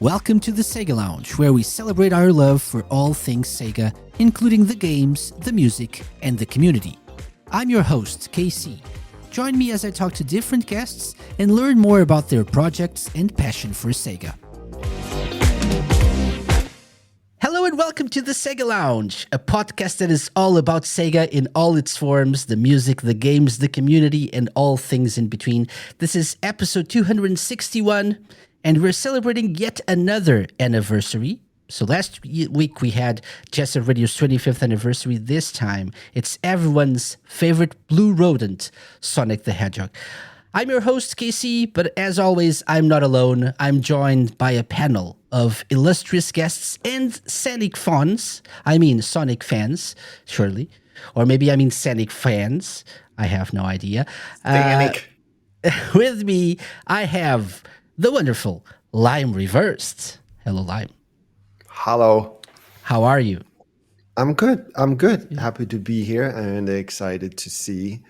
Welcome to the SEGA Lounge, where we celebrate our love for all things SEGA, including the games, the music, and the community. I'm your host, KC. Join me as I talk to different guests and learn more about their projects and passion for SEGA. Hello and welcome to the SEGA Lounge, a podcast that is all about SEGA in all its forms, the music, the games, the community, and all things in between. This is episode 261, and we're celebrating yet another anniversary. So last week we had Jessup Radio's 25th anniversary. This time it's everyone's favorite blue rodent, Sonic the Hedgehog. I'm your host, KC, but as always, I'm not alone. I'm joined by a panel of illustrious guests and Sonic fans. I mean Sonic fans, surely. Or maybe I mean Sonic fans. I have no idea. With me, I have the wonderful Lime Reversed. Hello, Lime. Hello. How are you? I'm good. Happy to be here and excited to see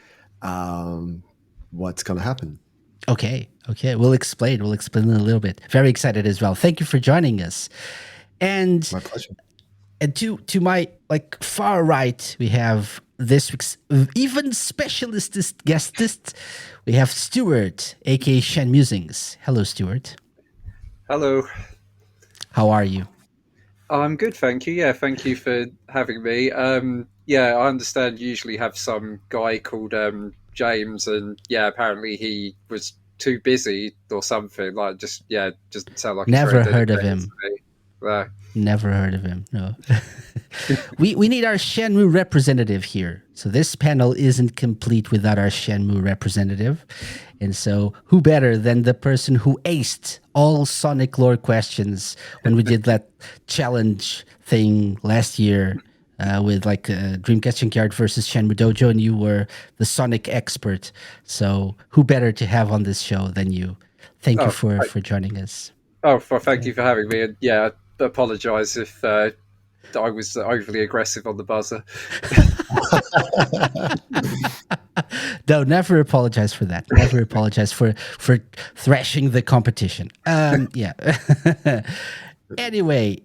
what's going to happen. Okay. We'll explain in a little bit. Very excited as well. Thank you for joining us. And my pleasure. And to my far right, we have this week's even specialist guest. We have Stuart, aka Shenmusings. Hello, Stuart. Hello. How are you? I'm good, thank you. Yeah, thank you for having me. I understand you usually have some guy called James, and apparently he was too busy or something. Just sound like never heard of him. Never heard of him. No. we need our Shenmue representative here. So this panel isn't complete without our Shenmue representative. And so who better than the person who aced all Sonic lore questions when we did that challenge thing last year with Dreamcast Junkyard versus Shenmue Dojo, and you were the Sonic expert. So who better to have on this show than you? Thank you for joining us. Oh, well, thank you for having me. And I apologise if I was overly aggressive on the buzzer. No, never apologize for that. Never apologize for thrashing the competition. Anyway,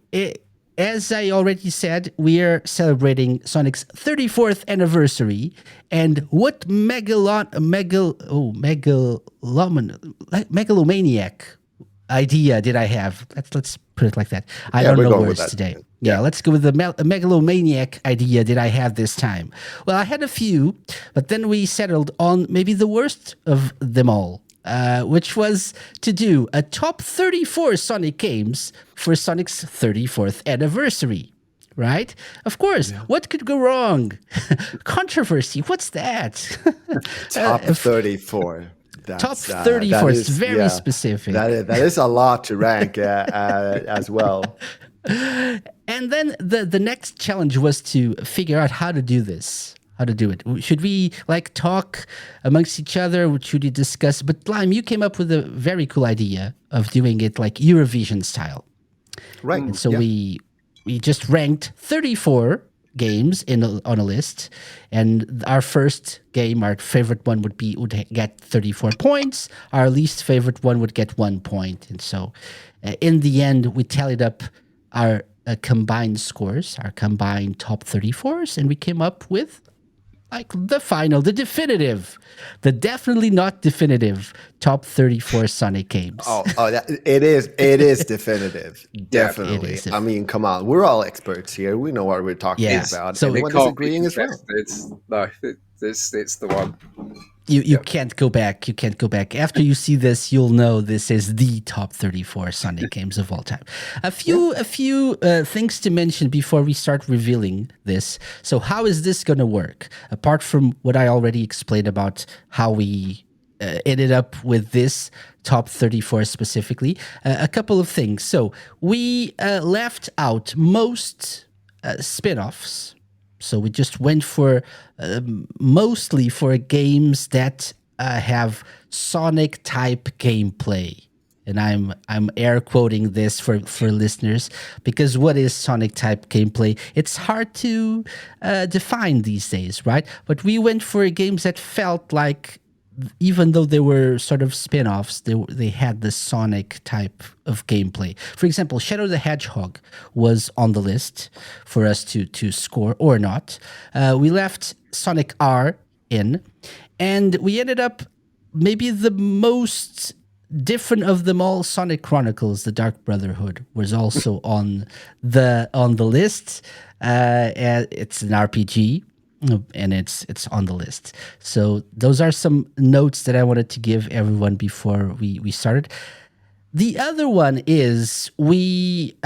as I already said, we are celebrating Sonic's 34th anniversary, and what megalomaniac idea did I have? Let's put it like that. I don't know words today. Yeah, let's go with the megalomaniac idea did I have this time. Well, I had a few, but then we settled on maybe the worst of them all, which was to do a top 34 Sonic games for Sonic's 34th anniversary. Right? Of course. Yeah. What could go wrong? Controversy. What's that? Top 34. Top 34 is very specific. That is a lot to rank as well. And then the next challenge was to figure out how to do this. How to do it. Should we talk amongst each other? Should we discuss? But Lime, you came up with a very cool idea of doing it like Eurovision style. Right. And so we just ranked 34 games on a list, and our first game, our favorite one would get 34 points. Our least favorite one would get 1 point. And so in the end, we tallied up our combined scores, our combined top 34s, and we came up with the definitely not definitive top 34 Sonic games. It is definitive. Definitely. It is. I mean, come on. We're all experts here. We know what we're talking about. So everyone is agreeing as well. It's the one. You can't go back. You can't go back. After you see this, you'll know this is the top 34 Sonic games of all time. A few things to mention before we start revealing this. So how is this going to work? Apart from what I already explained about how we ended up with this top 34 specifically, a couple of things. So we left out most spin-offs. So we just went for mostly for games that have Sonic type gameplay, and I'm air quoting this for listeners, because what is Sonic type gameplay? It's hard to define these days, right? But we went for games that felt like even though they were sort of spin-offs, they had the Sonic type of gameplay. For example, Shadow the Hedgehog was on the list for us to score or not. We left Sonic R in, and we ended up maybe the most different of them all. Sonic Chronicles: The Dark Brotherhood was also on the list. It's an RPG, and it's on the list. So those are some notes that I wanted to give everyone before we started. The other one is we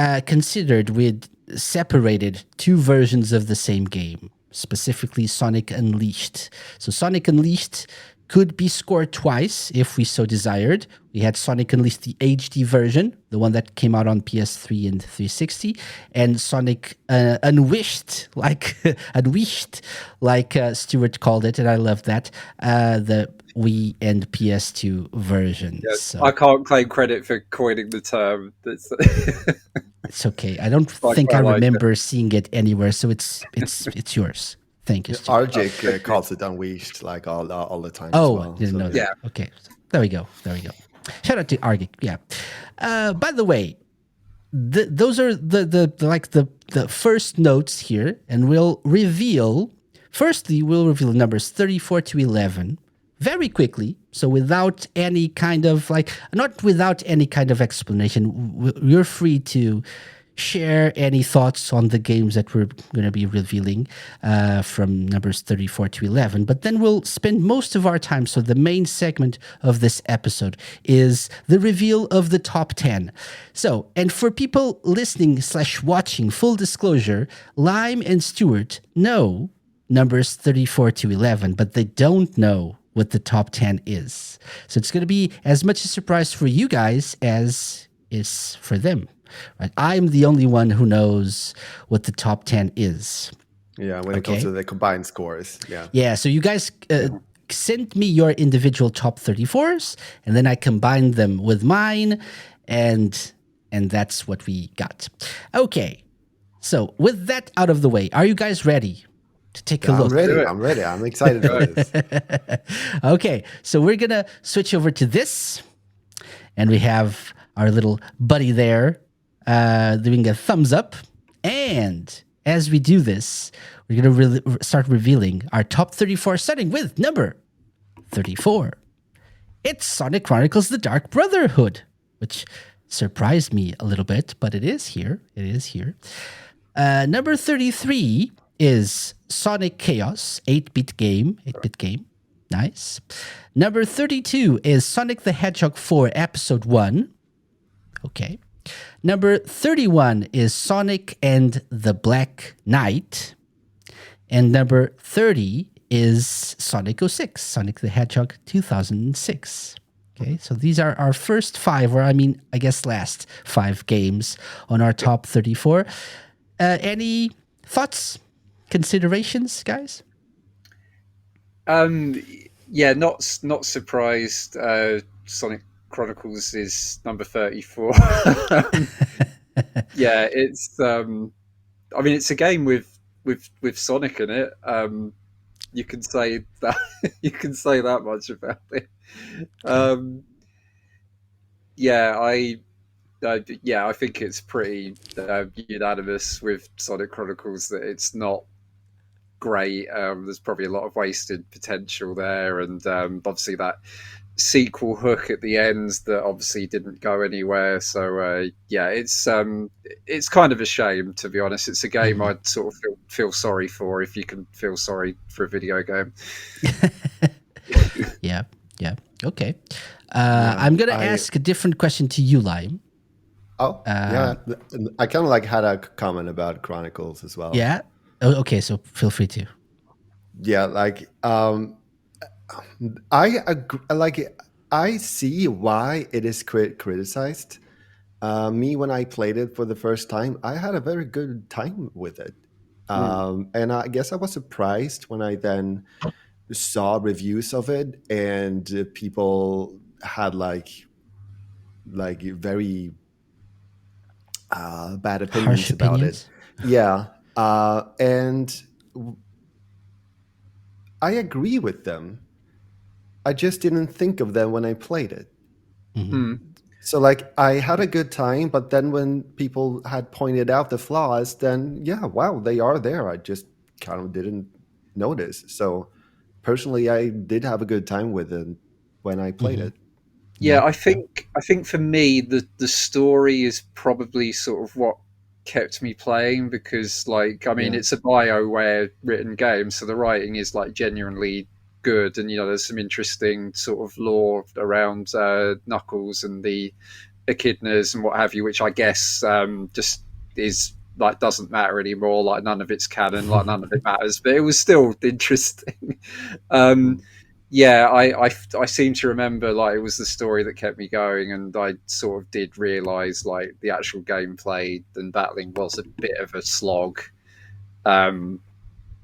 separated two versions of the same game, specifically Sonic Unleashed. So Sonic Unleashed could be scored twice if we so desired. We had Sonic Unleashed, the HD version, the one that came out on PS3 and 360, and Sonic Unwished, like Stuart called it, and I love that, the Wii and PS2 version. Yes, so. I can't claim credit for coining the term. It's okay. I don't think I remember seeing it anywhere, so it's yours. Thank you, Stuart. RJ calls it Unleashed like all the time. Oh, as well, didn't know that. Yeah. Okay, there we go. Shout out to RJ. Yeah. By the way, those are the first notes here, and we'll reveal. Firstly, we'll reveal numbers 34 to 11 very quickly. So without any kind of not without any kind of explanation, you're free to share any thoughts on the games that we're going to be revealing from numbers 34 to 11. But then we'll spend most of our time. So the main segment of this episode is the reveal of the top 10. So, and for people listening / watching, full disclosure, Lime and Stuart know numbers 34 to 11, but they don't know what the top 10 is. So it's going to be as much a surprise for you guys as is for them. Right? I'm the only one who knows what the top 10 is. Yeah, when it comes to the combined scores. Yeah. Yeah, so you guys send me your individual top 34s, and then I combine them with mine, and that's what we got. Okay, so with that out of the way, are you guys ready to take a look? I'm ready. I'm excited for this. Okay, so we're going to switch over to this, and we have our little buddy there doing a thumbs up. And as we do this, we're going to start revealing our top 34, starting with number 34. It's Sonic Chronicles: The Dark Brotherhood, which surprised me a little bit, but it is here. Number 33 is Sonic Chaos, 8-bit game. Nice. Number 32 is Sonic the Hedgehog 4 Episode 1. Okay. Number 31 is Sonic and the Black Knight. And number 30 is Sonic 06, Sonic the Hedgehog 2006. Okay, so these are our first 5, or I guess last 5 games on our top 34. Any thoughts, considerations, guys? Yeah, not surprised. Sonic Chronicles is number 34. Yeah, it's it's a game with Sonic in it. You can say that you can say that much about it. I think it's pretty unanimous with Sonic Chronicles that it's not great. There's probably a lot of wasted potential there, and obviously that sequel hook at the end that obviously didn't go anywhere. So it's kind of a shame, to be honest. It's a game I'd sort of feel sorry for, if you can feel sorry for a video game. Yeah. Okay. I'm gonna ask a different question to you, Lime. I kind of had a comment about Chronicles as well. Yeah. Okay, so feel free to. Yeah, I agree, I see why it is criticized. Me, when I played it for the first time, I had a very good time with it. And I guess I was surprised when I then saw reviews of it, and people had very bad opinions about it. Yeah. And I agree with them. I just didn't think of them when I played it. Hmm. So like I had a good time, but then when people had pointed out the flaws, then yeah, wow, they are there. I just kind of didn't notice. So personally, I did have a good time with it when I played it. Yeah, Yeah. I think for me the story is probably sort of what kept me playing because like I mean Yeah, it's a BioWare written game, so the writing is like genuinely good, and you know there's some interesting sort of lore around Knuckles and the echidnas and what have you, which I guess just is like doesn't matter anymore. Like none of it's canon, like none of it matters, but it was still interesting. um, mm, yeah, I seem to remember like it was the story that kept me going, and I sort of did realize like the actual gameplay and battling was a bit of a slog. Um,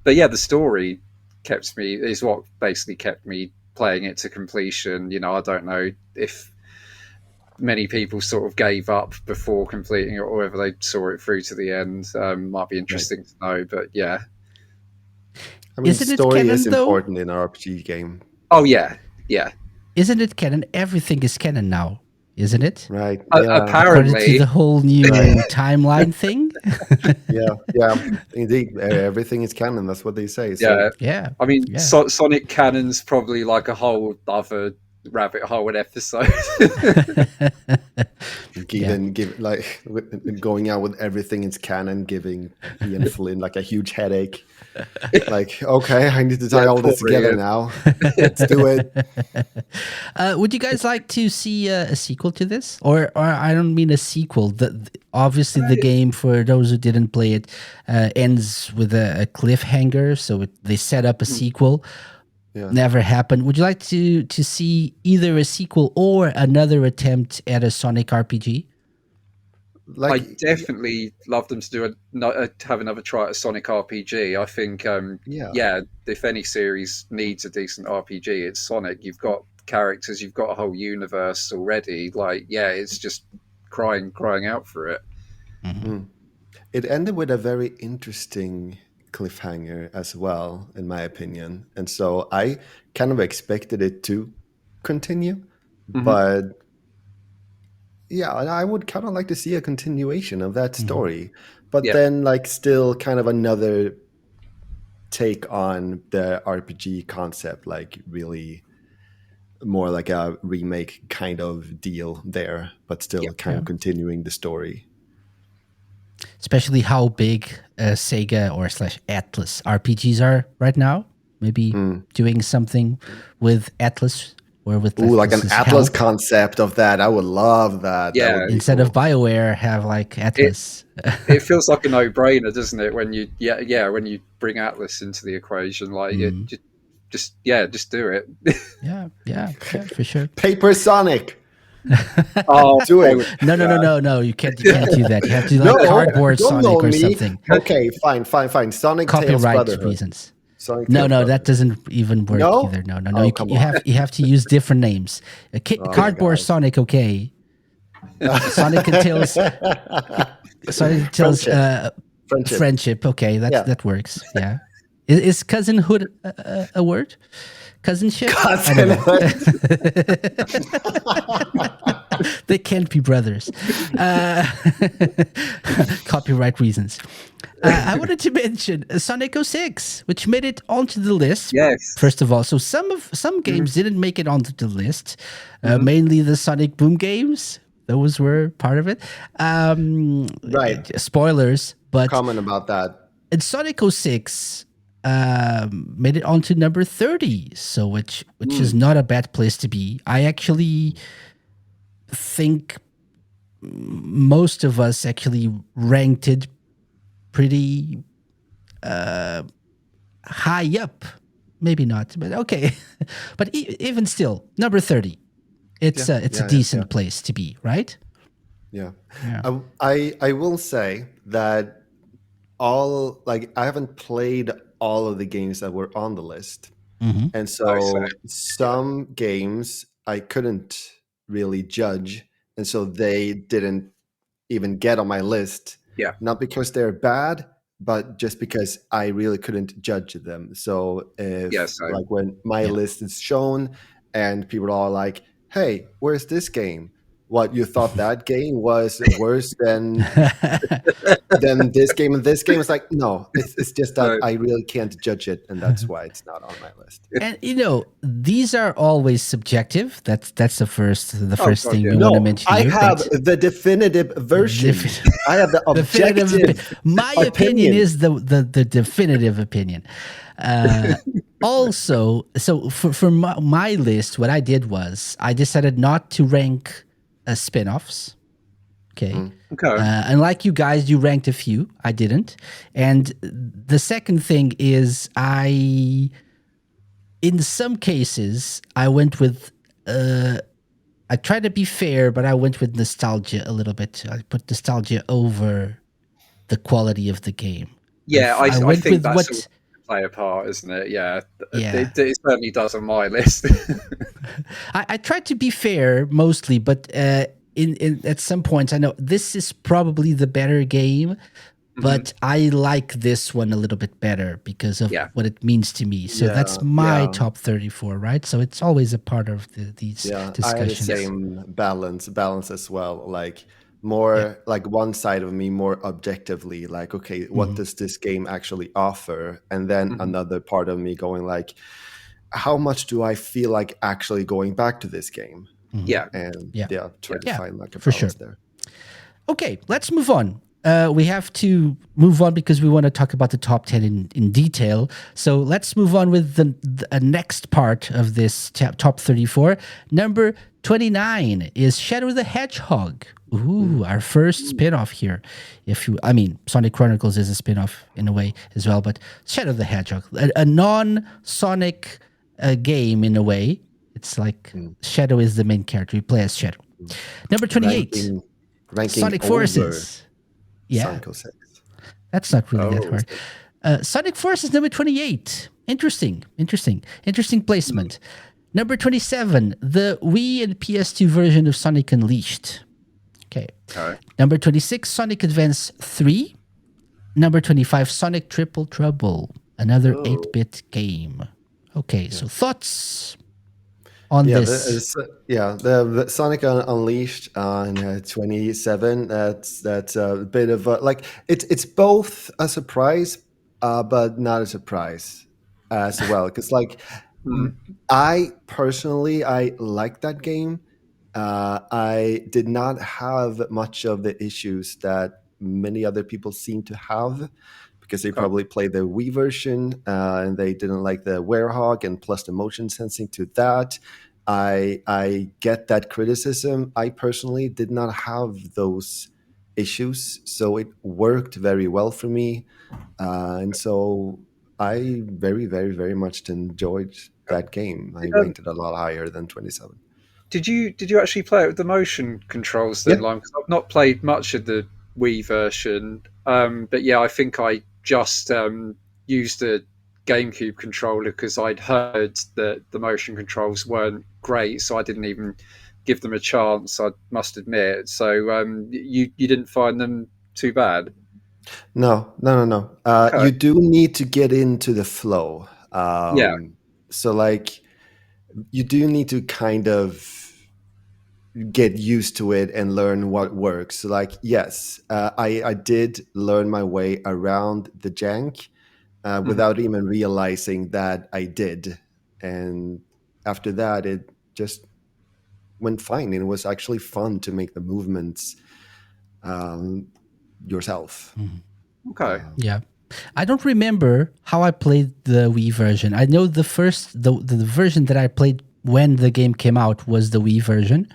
but yeah, the story kept me is what basically kept me playing it to completion. You know, I don't know if many people sort of gave up before completing it or whether they saw it through to the end. Might be right. interesting to know, but yeah. I mean, Isn't it story is canon though? important in an RPG game, Oh yeah, yeah. Isn't it canon? Everything is canon now, isn't it? right? Yeah, According to Apparently, the whole new timeline thing. yeah, indeed. Everything is canon. That's what they say. So yeah. Yeah. I mean, Yeah. Sonic Canon's probably like a whole other rabbit hole and episode. even give like going out with everything is canon, giving Ian Flynn like a huge headache. Like, okay, I need to tie Yeah, all this poor together Ian. now. Let's do it. Would you guys like to see a sequel to this, or I don't mean a sequel? Obviously, the game, for those who didn't play it, ends with a cliffhanger. So they set up a sequel. Yeah. Never happened. Would you like to see either a sequel or another attempt at a Sonic RPG? I Like, definitely love them to do have another try at a Sonic RPG. I think, yeah, yeah, if any series needs a decent RPG, it's Sonic. You've got characters, you've got a whole universe already. Like, yeah, it's just crying out for it. mm. It ended with a very interesting cliffhanger as well, in my opinion. And so I kind of expected it to continue, Hmm. but yeah, and I would kind of like to see a continuation of that story, but Yeah, then like still kind of another take on the RPG concept, like really more like a remake kind of deal there, but yeah. still kind Yeah. of continuing the story. Especially how big Sega or slash Atlas RPGs are right now. Maybe doing something with Atlas or with Ooh, like an Atlas's Atlas help. concept of that. I would love that. That would Yeah, be Instead of cool. BioWare, have like it Atlas. it feels like a no-brainer, doesn't it? When you when you bring Atlas into the equation, like it just do it. Yeah, for sure. Paper Sonic. Oh, Do they it. would No. You can't do that. You have to like No, cardboard don't know Sonic or me. something. Okay, fine. Sonic Tails Copyright Brotherhood. reasons. Sonic No, Tails that Brotherhood. doesn't even work No? either. No. Oh, You, come you have on. you have to use different names. Oh, Cardboard guys. Sonic, okay. Sonic and Tails. Sonic and Tails. Friendship. Friendship. Okay, Yeah. that works. Yeah. Is cousinhood a word? Cousinship? I don't know. They can't be brothers. Copyright reasons. I wanted to mention Sonic 06, which made it onto the list. yes. First of all, so some games didn't make it onto the list. Mainly the Sonic Boom games; those were part of it. Right. Spoilers, but Comment about that. and Sonic 06 made it onto number 30, so which is not a bad place to be. I actually think most of us actually ranked it pretty high up. Maybe not, but okay. But even still, number 30. It's a decent place to be, right? Yeah. Yeah. I will say that I haven't played all of the games that were on the list. Mm-hmm. And so some games I couldn't really judge. And so they didn't even get on my list. Yeah. Not because they're bad, but just because I really couldn't judge them. So if Yeah, so- like when my list is shown and people are like, "Hey, where's this game? What, you thought that game was worse than this game?" And this game is like, no, it's just that No. I really can't judge it, and that's why it's not on my list. And these are always subjective. That's the first God, thing yeah. we want to mention I here. have but the definitive version. I have the definitive objective. my opinion is the definitive opinion. Also, so for my list, what I did was I decided not to rank spin-offs. Okay. Okay. And like you guys, you ranked a few. I didn't. And the second thing is in some cases, I went with, I tried to be fair, but I went with nostalgia a little bit. I put nostalgia over the quality of the game. Yeah, I went think with that's what. all play a part, isn't it? Yeah, Yeah. it certainly does on my list. I tried to be fair mostly, but in at some points, I know this is probably the better game, but I like this one a little bit better because of what it means to me. So that's my top 34, right? So it's always a part of these discussions. I had the same balance as well. Like more like one side of me more objectively, like, okay, what does this game actually offer? And then another part of me going like, how much do I feel like actually going back to this game? Yeah. And try to find like a balance there. Okay, let's move on. We have to move on because we want to talk about the top 10 in detail. So let's move on with the next part of this top 34. Number 29 is Shadow the Hedgehog. Ooh, our first spin-off here. Sonic Chronicles is a spin-off in a way as well, but Shadow the Hedgehog, a non-Sonic game in a way. It's like Shadow is the main character. You play as Shadow. Number 28, ranking Sonic Forces. Yeah, Sonic 06. That's not really that hard. Sonic Forces number 28. Interesting placement. Number 27, the Wii and PS2 version of Sonic Unleashed. Okay. All right. Number 26, Sonic Advance 3. Number 25, Sonic Triple Trouble, another 8-bit game. Okay, so thoughts on this? The Sonic Unleashed on 27. That's a bit of a, like, it's both a surprise, but not a surprise as well. Because like, I personally like that game. I did not have much of the issues that many other people seem to have, because they probably played the Wii version and they didn't like the Werehog and plus the motion sensing to that. I get that criticism. I personally did not have those issues, so it worked very well for me. And so I very, very, very much enjoyed that game. I ranked it a lot higher than 27. Did you actually play it with the motion controls then, Lime? Because I've not played much of the Wii version, but yeah, I think I just used a GameCube controller because I'd heard that the motion controls weren't great, so I didn't even give them a chance, I must admit. So you didn't find them too bad? No. You do need to get into the flow. So like, you do need to kind of get used to it and learn what works. So like, yes, I did learn my way around the jank without even realizing that I did. And after that, it just went fine. And it was actually fun to make the movements yourself. Okay. Yeah. I don't remember how I played the Wii version. I know the version that I played when the game came out was the Wii version.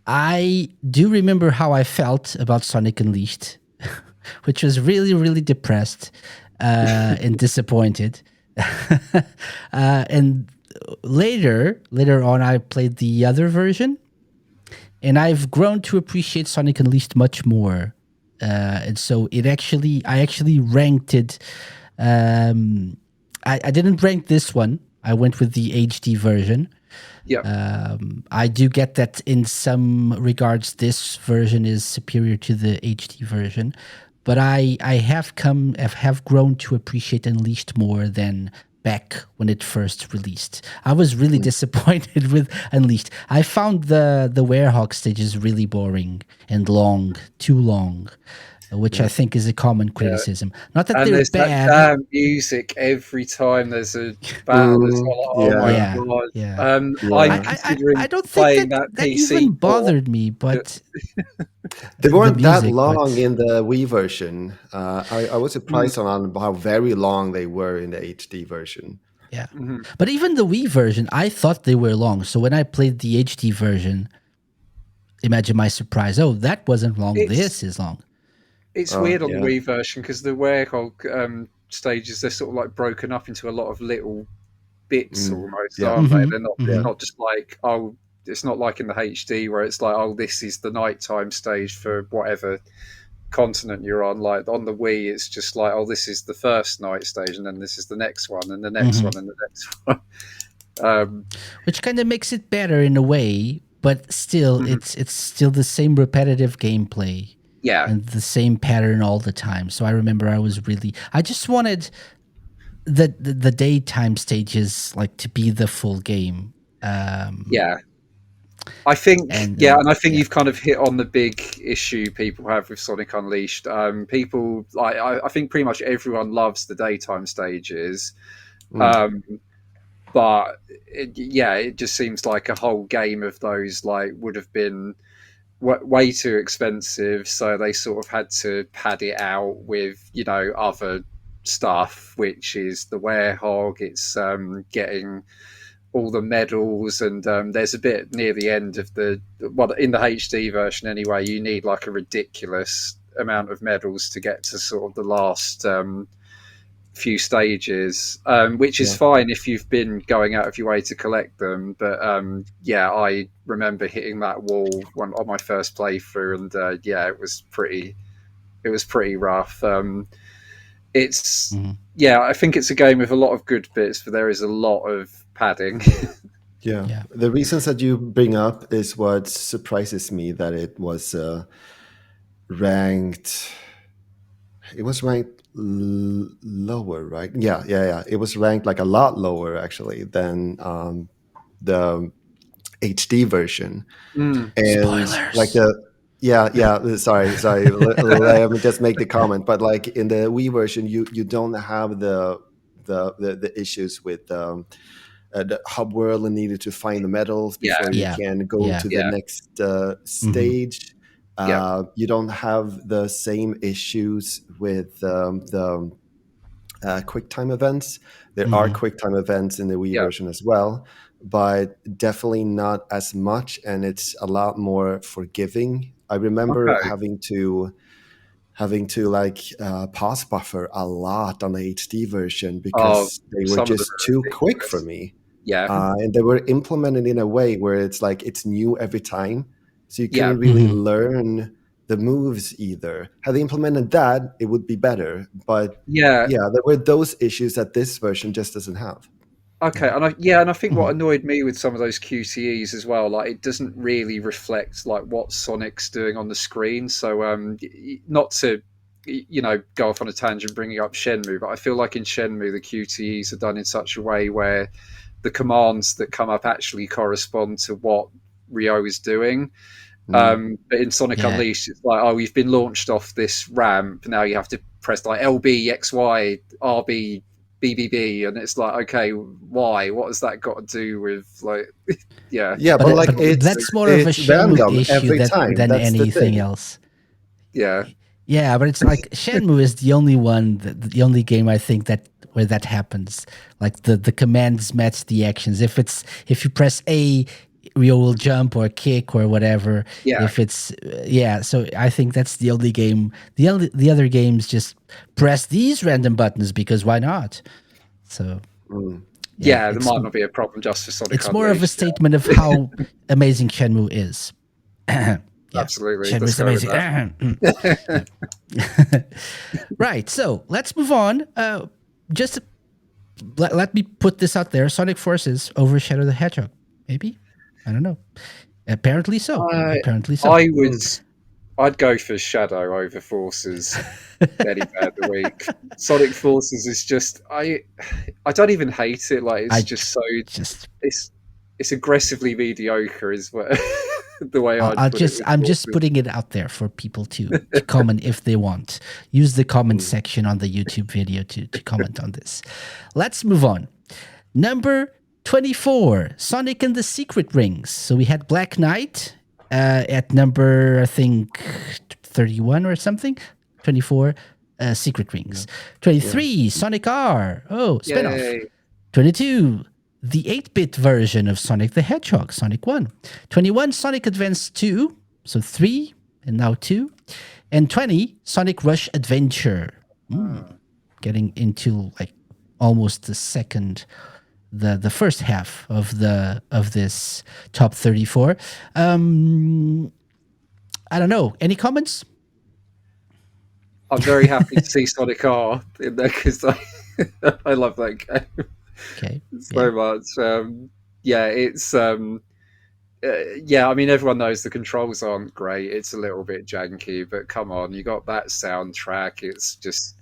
I do remember how I felt about Sonic Unleashed, which was really, really depressed and disappointed. And later on, I played the other version, and I've grown to appreciate Sonic Unleashed much more. And so I actually ranked it. I didn't rank this one. I went with the HD version. Yeah. I do get that in some regards this version is superior to the HD version, but I have grown to appreciate Unleashed more than back when it first released. I was really disappointed with Unleashed. I found the Werehog stages really boring and long, too long, which I think is a common criticism. Not that And they're there's that bad. damn music every time there's a battle as well. Oh my Yeah, god! yeah. I'm I considering don't think playing that that that PC even port. bothered me, but They the weren't that music, long but in the Wii version. I was surprised on how very long they were in the HD version. yeah. But even the Wii version, I thought they were long. So when I played the HD version, imagine my surprise. Oh, that wasn't long. It's This is long. it's Oh weird on the yeah. Wii version because the Werehog stages, they're sort of like broken up into a lot of little bits almost, Yeah. aren't they? Mm-hmm. They're not Yeah. not just like, oh, it's not like in the HD where it's like, oh, this is the nighttime stage for whatever continent you're on. Like on the Wii, it's just like, oh, this is the first night stage, and then this is the next one, and the next one, and the next one. Which kind of makes it better in a way, but still, it's still the same repetitive gameplay Yeah, and the same pattern all the time. So I remember I just wanted the daytime stages like to be the full game. yeah. I think, And and I think yeah. you've kind of hit on the big issue people have with Sonic Unleashed. People, like, I think pretty much everyone loves the daytime stages, but it just seems like a whole game of those like would have been way too expensive, so they sort of had to pad it out with other stuff, which is the Werehog. It's getting all the medals, and there's a bit near the end of in the HD version anyway, you need like a ridiculous amount of medals to get to sort of the last few stages, which is fine if you've been going out of your way to collect them. But I remember hitting that wall on my first playthrough, and it was pretty rough. I think it's a game with a lot of good bits, but there is a lot of padding. Yeah. The reasons that you bring up is what surprises me, that it was ranked. It was ranked lower, right? Yeah. It was ranked like a lot lower actually than the HD version. And Spoilers. like sorry. Let me just make the comment. But like in the Wii version, you don't have the issues with the hub world and needed to find the medals before you can go to the next stage. You don't have the same issues with the quick time events. There are quick time events in the Wii version as well, but definitely not as much, and it's a lot more forgiving. I remember having to like pause buffer a lot on the HD version because they were just too quick for me. And they were implemented in a way where it's like it's new every time, so you couldn't really learn the moves either. Had they implemented that, it would be better. But there were those issues that this version just doesn't have. Okay, and I think what annoyed me with some of those QTEs as well, like it doesn't really reflect like what Sonic's doing on the screen. So not to go off on a tangent bringing up Shenmue, but I feel like in Shenmue the QTEs are done in such a way where the commands that come up actually correspond to what Ryo is doing. But in Sonic Unleashed, it's like, oh, you've been launched off this ramp. Now you have to press like LB, XY, RB, BBB, and it's like, okay, why? What has that got to do with like, but like that's more of a Shenmue issue than anything else. Yeah, but it's like Shenmue is the only one, the only game I think that where that happens. Like the commands match the actions. If you press A, Ryo will jump or kick or whatever. If it's so I think that's the only game. The other games just press these random buttons because why not? So there might not be a problem just for Sonic. It's more of a statement of how amazing Shenmue is. Absolutely, Shenmue's amazing. Right, so let's move on. Just let me put this out there: Sonic Forces overshadow the Hedgehog. Maybe, I don't know. Apparently so. I would I'd go for Shadow over Forces any day of the week. Sonic Forces is just I don't even hate it. Like I it's just so just it's it's aggressively mediocre is what the way I'd I'll put it just with I'm just Forces. putting it out there for people to comment if they want. Use the comment section on the YouTube video to comment on this. Let's move on. Number 24, Sonic and the Secret Rings. So we had Black Knight at number, I think, 31 or something. 24, Secret Rings. 23, Sonic R. Oh, spinoff. Yay. 22, the 8-bit version of Sonic the Hedgehog, Sonic 1. 21, Sonic Advance 2, so 3 and now 2. And 20, Sonic Rush Adventure. Getting into like almost the first half of this top 34. I don't know. Any comments? I'm very happy to see Sonic R in there because I love that game Okay. so much. Yeah, it's yeah. I mean, everyone knows the controls aren't great. It's a little bit janky, but come on, you got that soundtrack. It's just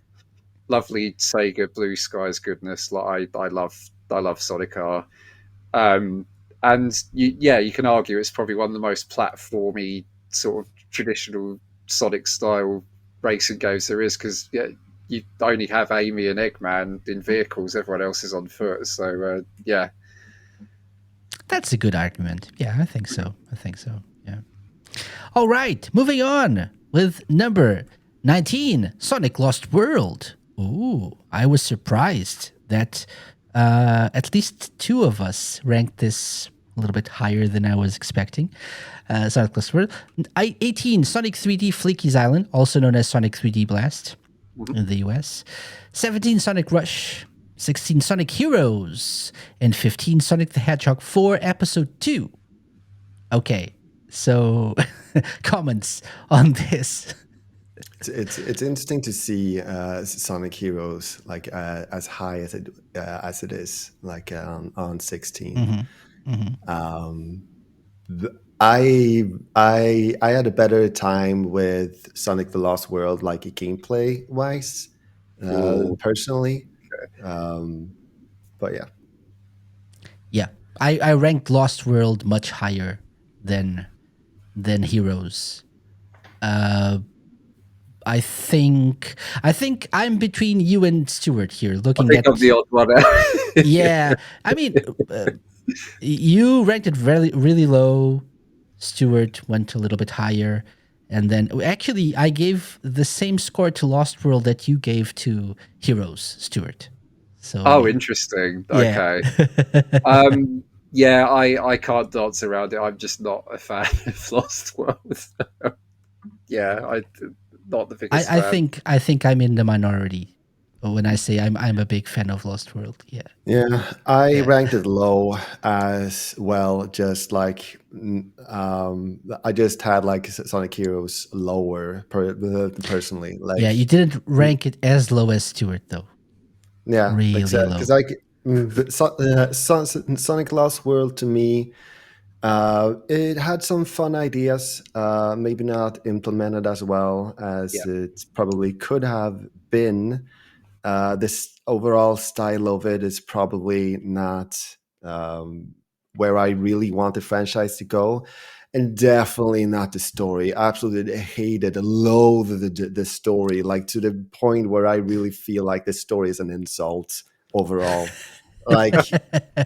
lovely Sega Blue Skies goodness. Like I love Sonic R. And you can argue it's probably one of the most platformy sort of traditional Sonic style racing games there is because you only have Amy and Eggman in vehicles, everyone else is on foot. So yeah, That's a good argument. Yeah, I think so. Yeah. All right, moving on with number 19, Sonic Lost World. Ooh, I was surprised that at least two of us ranked this a little bit higher than I was expecting. Sonic Lost World. 18, Sonic 3D Fleeky's Island, also known as Sonic 3D Blast in the US. 17, Sonic Rush. 16, Sonic Heroes. And 15, Sonic the Hedgehog 4 Episode 2. Okay, so comments on this. It's interesting to see Sonic Heroes like as high as it is, like on 16. I had a better time with Sonic the Lost World, like gameplay wise, personally. But yeah. Yeah, I ranked Lost World much higher than Heroes. I think I'm between you and Stuart here. I Looking think at I'm the odd one out. yeah, I mean, you ranked it really low. Stuart went a little bit higher, and then actually I gave the same score to Lost World that you gave to Heroes, Stuart. So Oh, interesting. yeah. Okay. Yeah, I can't dance around it. I'm just not a fan of Lost World. Yeah, I not the biggest I fan. think I'm in the minority when I say I'm a big fan of Lost World. Yeah. Yeah, I ranked it low as well. Just like I just had like Sonic Heroes lower personally. Like Yeah, you didn't rank it as low as Stuart though. yeah, Really low. because like Sonic Lost World to me, it had some fun ideas, maybe not implemented as well as Yeah. it probably could have been. This overall style of it is probably not where I really want the franchise to go, and definitely not the story. I absolutely hated, loathed the story, like to the point where I really feel like the story is an insult overall. Like,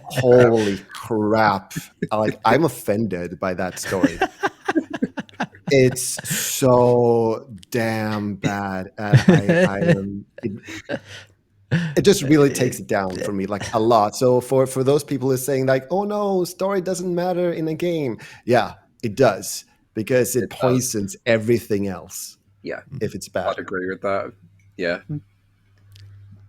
holy crap! Like, I'm offended by that story. It's so damn bad. It just really takes it down for me, like a lot. So for those people who are saying like, "Oh no, story doesn't matter in a game," yeah, it does because it poisons everything else Yeah, if it's bad. I'd agree with that. Yeah.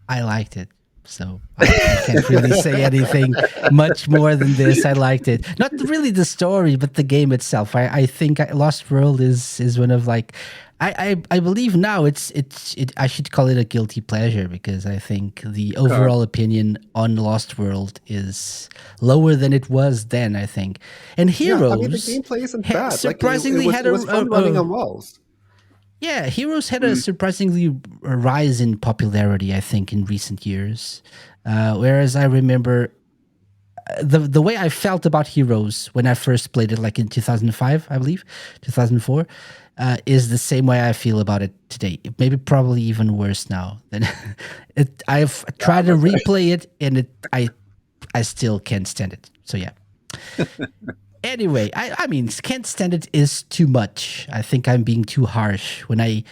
I liked it. So I can't really say anything much more than this. I liked it. Not really the story, but the game itself. I think Lost World is one of like I believe now I should call it a guilty pleasure because I think the overall opinion on Lost World is lower than it was then, I think. And Heroes Yeah, I mean the gameplay isn't bad. surprisingly like, had it was fun running a on walls. Yeah, Heroes had a surprisingly rise in popularity, I think, in recent years. Whereas I remember the way I felt about Heroes when I first played it, like in 2005, I believe, 2004, is the same way I feel about it today. Maybe probably even worse now. Than I've tried to replay it, and I still can't stand it. So yeah. Anyway, I mean, can't stand it is too much. I think I'm being too harsh when I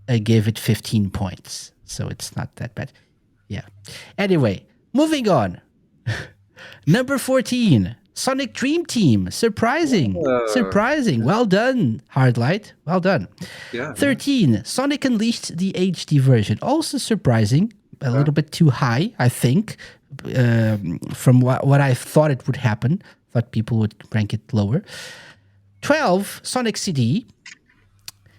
gave it 15 points. So it's not that bad. Yeah. Anyway, moving on. Number 14, Sonic Dream Team. Surprising. Surprising. Well done, Hardlight. Well done. Yeah. 13, Sonic Unleashed the HD version. Also surprising. A little bit too high, I think, from what I thought it would happen. Thought people would rank it lower. 12, Sonic CD.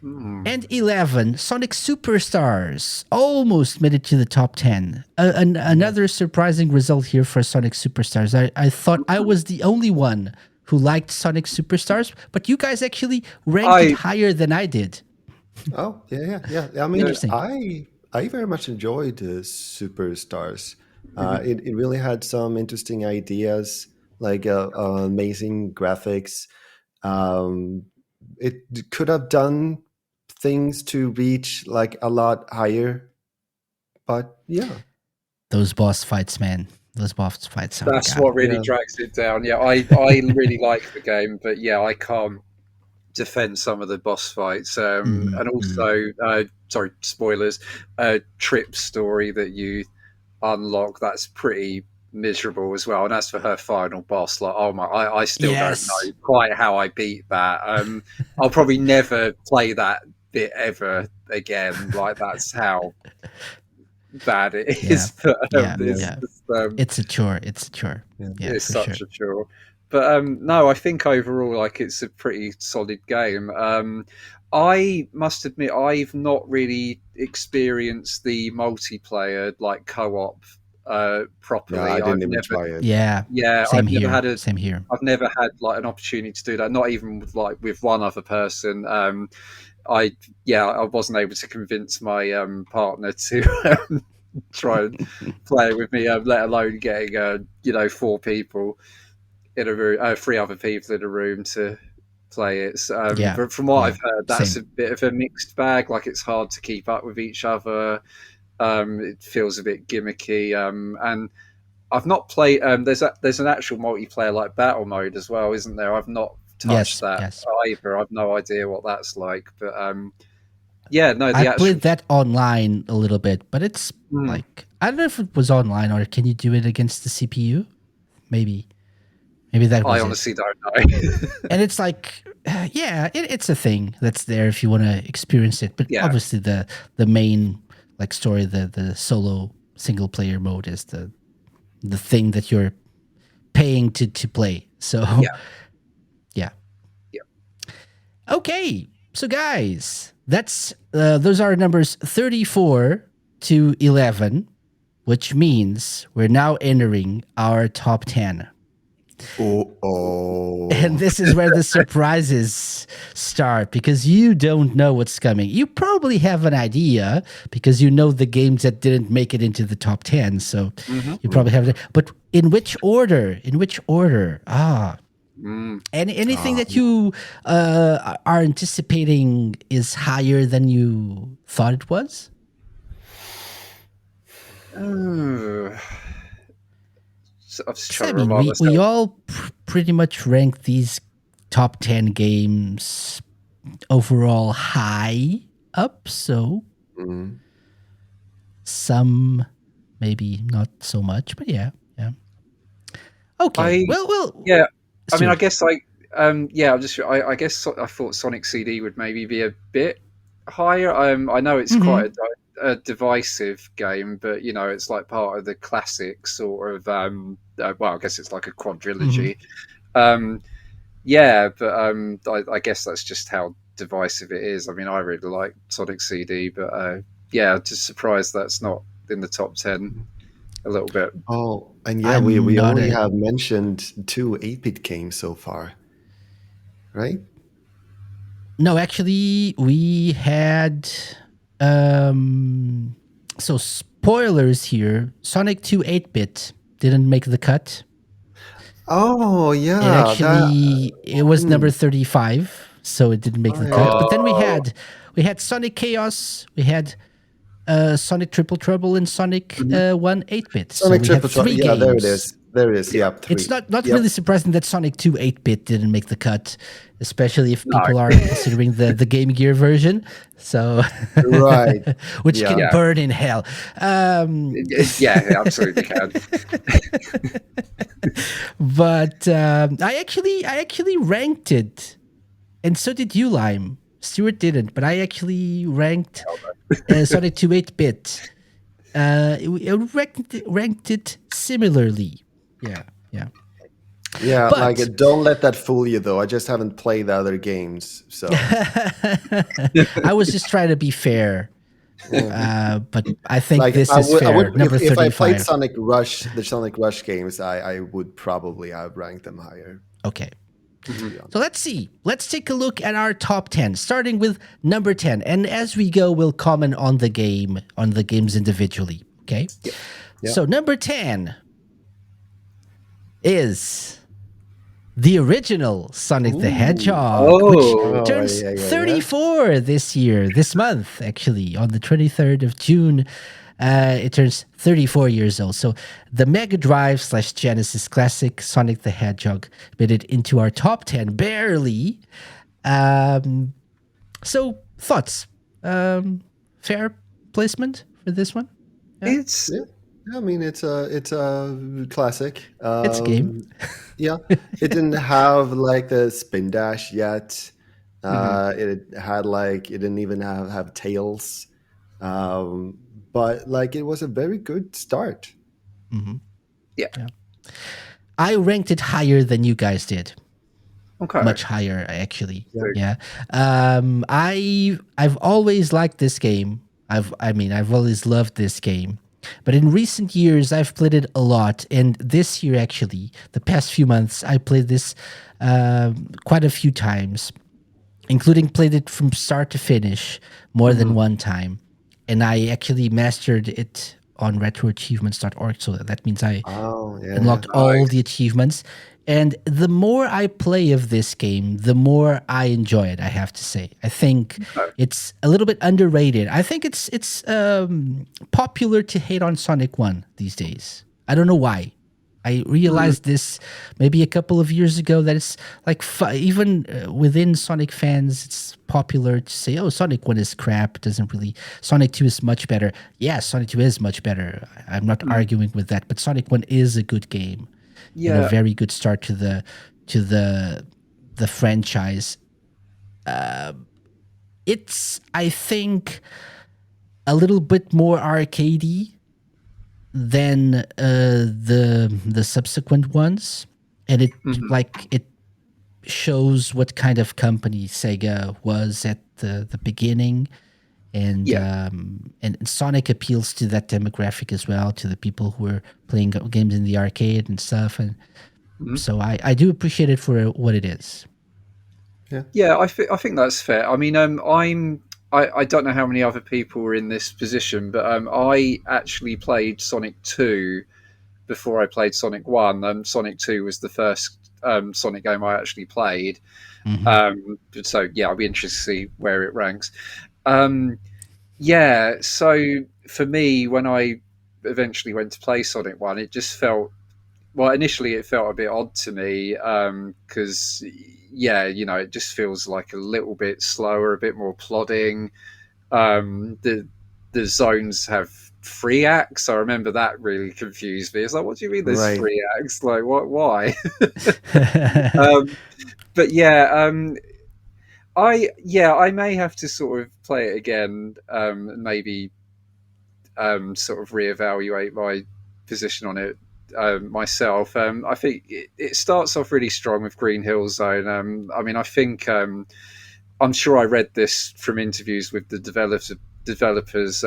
And 11, Sonic Superstars. Almost made it to the top 10. Another surprising result here for Sonic Superstars. I thought I was the only one who liked Sonic Superstars, but you guys actually ranked it higher than I did. Oh, yeah. I mean, Interesting. I very much enjoyed the Superstars. It really had some interesting ideas, like amazing graphics. It could have done things to reach like a lot higher, but yeah. Those boss fights, man. Those boss fights. Oh That's my God. what really drags it down. Yeah, I really like the game, but yeah, I can't defend some of the boss fights. And also, sorry, spoilers. Trip's story that you unlock, that's pretty miserable as well, and that's for her final boss. Like, oh my, I still don't know quite how I beat that. I'll probably never play that bit ever again. Like, that's how bad it is. Yeah. But, it's a chore. It's a chore. Yeah. it's such a chore. But no, I think overall, like, it's a pretty solid game. I must admit, I've not really experienced the multiplayer, like, co-op properly. No, I didn't even try it. Yeah, I've never had same here. I've never had like an opportunity to do that. Not even with one other person. I wasn't able to convince my partner to try and play with me, let alone getting 4 people in a room, 3 other people in a room to play it. But from what I've heard, that's a bit of a mixed bag. Like, it's hard to keep up with each other. It feels a bit gimmicky, and I've not played. There's an actual multiplayer, like, battle mode as well, isn't there? I've not touched that either. I've no idea what that's like, but I played that online a little bit, but it's like, I don't know if it was online or can you do it against the CPU? Maybe that was I honestly don't know. And it's like, it's a thing that's there if you want to experience it. But obviously the main, like, story, the solo single player mode is the thing that you're paying to play. So yeah. Okay, so guys, that's those are numbers 34 to 11, which means we're now entering our top 10. And this is where the surprises start, because you don't know what's coming. You probably have an idea because you know the games that didn't make it into the top 10. So you probably have it. But in which order? Anything that you are anticipating is higher than you thought it was? I mean, we all pretty much rank these top 10 games overall high up, so some maybe not so much, but yeah. Okay, yeah. I mean, I guess I guess I thought Sonic CD would maybe be a bit higher. I know it's quite a divisive game, but it's like part of the classic sort of. I guess it's like a quadrilogy. But I guess that's just how divisive it is. I mean, I really like Sonic CD, but I'm just surprised that's not in the top 10 a little bit. Oh, and we only have mentioned 2 8-bit games so far, right? No, actually, we had. So spoilers here. Sonic 2 8-bit didn't make the cut. Oh It yeah, actually it was number mm, 35, so it didn't make oh, the yeah. cut. But then Oh. we had Sonic Chaos, we had Sonic Triple Trouble, and Sonic Mhm. 1 8-bit. So Sonic we had Triple Trouble. three Yeah, there it games. is. There it is. Yeah. Yep, It's three. not Yep. really surprising that Sonic 2 8-bit didn't make the cut, especially if No. people are considering the Game Gear version. So, Right. which Yeah. can Yeah. burn in hell. Yeah, it absolutely can. But I actually ranked it, and so did you, Lime. Stuart didn't, but I actually ranked Sonic 2 8-bit. I ranked it similarly. Yeah, yeah. Yeah, like But don't let that fool you though. I just haven't played the other games, so I was just trying to be fair. But I think like this is I fair. would Number if I played 35. Sonic Rush, the Sonic Rush games, I would probably have ranked them higher. Okay. To be honest. So let's see. Let's take a look at our top 10, starting with number 10. And as we go, we'll comment on the games individually. Okay. Yeah. So number 10 is the original Sonic the Hedgehog, which Oh. turns yeah. 34 this month, actually, on the 23rd of June. It turns 34 years old. So the Mega Drive / Genesis classic Sonic the Hedgehog made it into our top 10, barely. So thoughts? Fair placement for this one? It's Yeah. I mean, it's a classic. It's a game. Yeah, it didn't have like the spin dash yet. Mhm. It had like it didn't even have tails, but like it was a very good start. yeah. I ranked it higher than you guys did. Okay. Much higher, actually. Yeah. I've always liked this game. I've always loved this game. But in recent years, I've played it a lot. And this year, actually, the past few months, I played this quite a few times, including played it from start to finish more than one time. And I actually mastered it on retroachievements.org. So that means I Oh yeah. unlocked all the achievements. And the more I play of this game, the more I enjoy it, I have to say. I think it's a little bit underrated. I think it's popular to hate on Sonic 1 these days. I don't know why. I realized this maybe a couple of years ago that it's like even within Sonic fans, it's popular to say, "Oh, Sonic 1 is crap. It doesn't really. Sonic 2 is much better." Yeah, Sonic 2 is much better. I'm not arguing with that, but Sonic 1 is a good game and a Yeah. very good start to the franchise. It's, I think, a little bit more arcadey than the subsequent ones, and it shows what kind of company Sega was at the beginning, and Yeah. And Sonic appeals to that demographic as well, to the people who are playing games in the arcade and stuff, and so I do appreciate it for what it is. Yeah, I think that's fair. I mean, I don't know how many other people were in this position, but I actually played Sonic 2 before I played Sonic 1. Sonic 2 was the first Sonic game I actually played. So yeah, I'll be interested to see where it ranks. Yeah, so for me, when I eventually went to play Sonic 1, it just felt, well, initially it felt a bit odd to me because, yeah, it just feels like a little bit slower, a bit more plodding. The zones have 3 acts. I remember that really confused me. It's like, what do you mean there's Right. 3 acts? Like, what? Why? But yeah, I may have to sort of play it again, and maybe sort of reevaluate my position on it myself. I think it starts off really strong with Green Hill Zone. I mean, I think I'm sure I read this from interviews with the developers,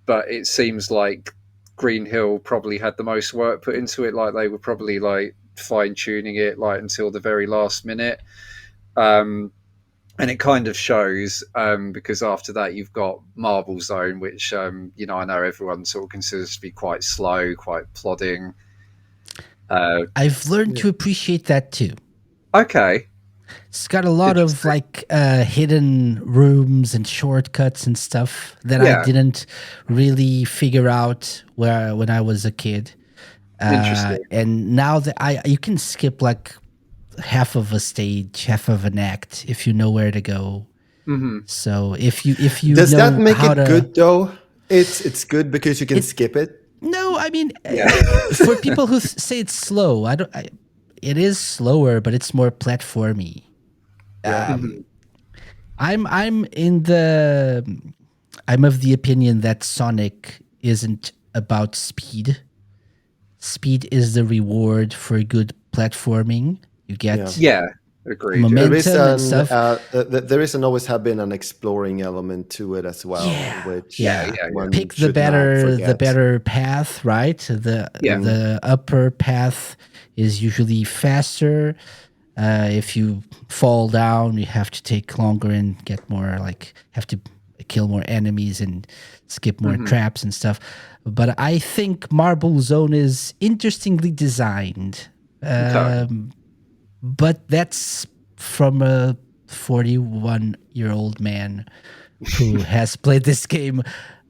but it seems like Green Hill probably had the most work put into it. Like they were probably like fine tuning it like until the very last minute. Um, and it kind of shows because after that you've got Marble Zone, which you know, I know everyone sort of considers to be quite slow, quite plodding. I've learned to appreciate that too. Okay, It's got a lot of interesting. like hidden rooms and shortcuts and stuff that I Yeah, didn't really figure out when I was a kid. interesting. And now that you can skip like half of a stage, half of an act if you know where to go. Hmm. So if you Does that know make how it to, good though? It's good because you can skip it. no, I mean, Yeah. for people who say it's slow, it is slower, but it's more platformy. Yeah. Mhm. I'm in the I'm of the opinion that Sonic isn't about speed. Speed is the reward for good platforming. You Yeah. get Yeah, agreed. Yeah. There is momentum and stuff. there is and always have been an exploring element to it as well, Yeah, Yeah, which yeah. yeah, yeah. one Pick the should not forget. better path, right? Yeah. The upper path is usually faster. If you fall down, you have to take longer and get more like have to kill more enemies and skip more Hmm. traps and stuff. But I think Marble Zone is interestingly designed. Okay. But that's from a 41-year-old man who has played this game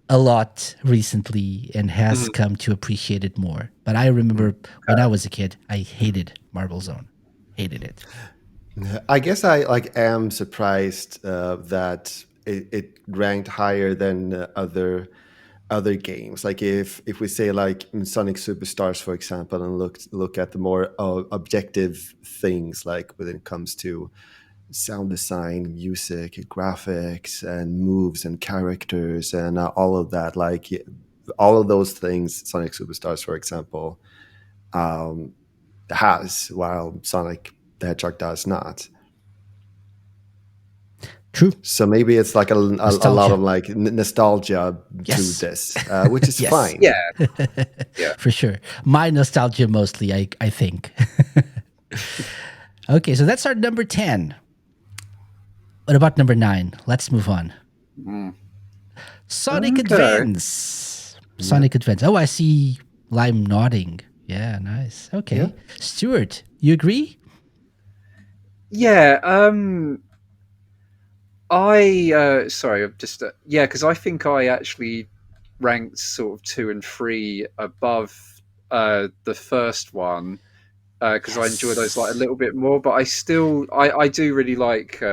a lot recently and has Mhm. come to appreciate it more. But I remember when I was a kid, I hated Marble Zone. Hated it. I guess I like am surprised that it ranked higher than other games. Like if we say like in Sonic Superstars, for example, and look at the more objective things, like when it comes to sound design, music, graphics, and moves and characters, and all of that. Like all of those things, Sonic Superstars, for example, um, has, while Sonic the Hedgehog does not. True. So maybe it's like a lot Nostalgia. of like nostalgia to Yes. this, which is Yes. fine. Yeah. Yeah. For sure. My nostalgia mostly, I think. Okay, so that's our number 10. What about number 9? Let's move on. Mm. Sonic Okay. Advance. Sonic Advance. Oh, I see Lime nodding. Yeah, nice. Yeah. Okay. Stuart, you agree? Yeah. I sorry, I'm just yeah, because I think I actually ranked sort of 2 and 3 above the first one because I enjoy those like a Yes. little bit more. But I do really like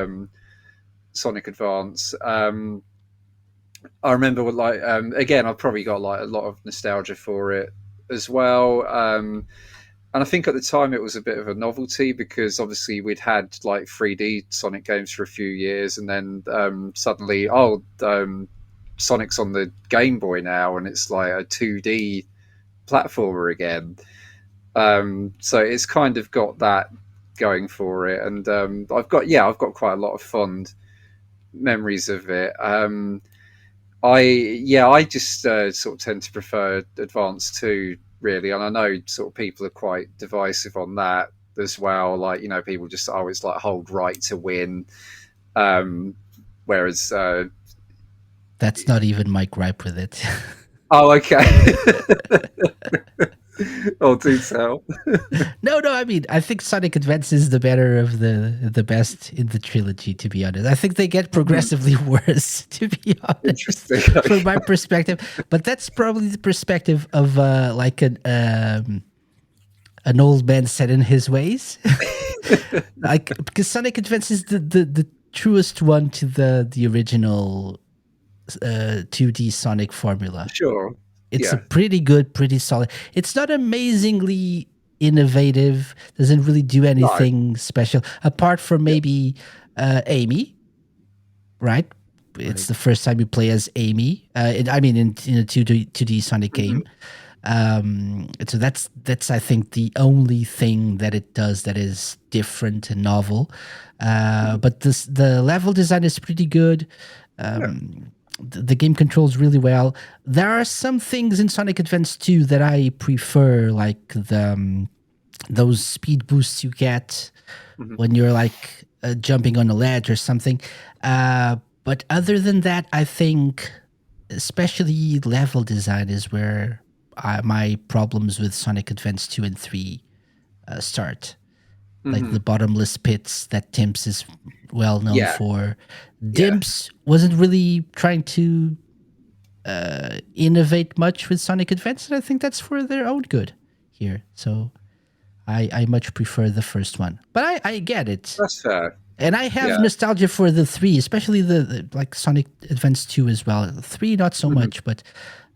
Sonic Advance. I remember what like again I've probably got like a lot of nostalgia for it as well. And I think at the time it was a bit of a novelty because obviously we'd had like 3D Sonic games for a few years, and then suddenly, Sonic's on the Game Boy now, and it's like a 2D platformer again. So it's kind of got that going for it, and I've got quite a lot of fond memories of it. I just sort of tend to prefer Advance 2 really, and I know sort of people are quite divisive on that as well. Like you know, people just it's like hold right to win, um, whereas That's not even my gripe with it. oh okay, oh do tell. No, I mean, I think Sonic Advance is the better of the best in the trilogy, to be honest. I think they get progressively worse, to be honest, Interesting. from my perspective. But that's probably the perspective of like an old man set in his ways. Like because Sonic Advance is the truest one to the original 2D Sonic formula. Sure. It's a Yeah. pretty good, pretty solid. It's not amazingly innovative. Doesn't really do No. anything special apart from Yeah. maybe Amy. Right? It's Right. the first time you play as Amy. I mean, in a 2D Sonic Mhm. game. So that's I think the only thing that it does that is different and novel. But the level design is pretty good. Yeah. The game controls really well. There are some things in Sonic Advance 2 that I prefer, like those speed boosts you get Mhm. when you're like jumping on a ledge or something. But other than that, I think especially level design is where my problems with Sonic Advance 2 and 3 start. Like the bottomless pits that Dimps is well known Yeah. for. Yeah. Dimps wasn't really trying to innovate much with Sonic Advance, and I think that's for their own good here. So I much prefer the first one. But I get it. That's fair. And I have Yeah. nostalgia for the 3, especially the like Sonic Advance 2 as well. 3 not so much, but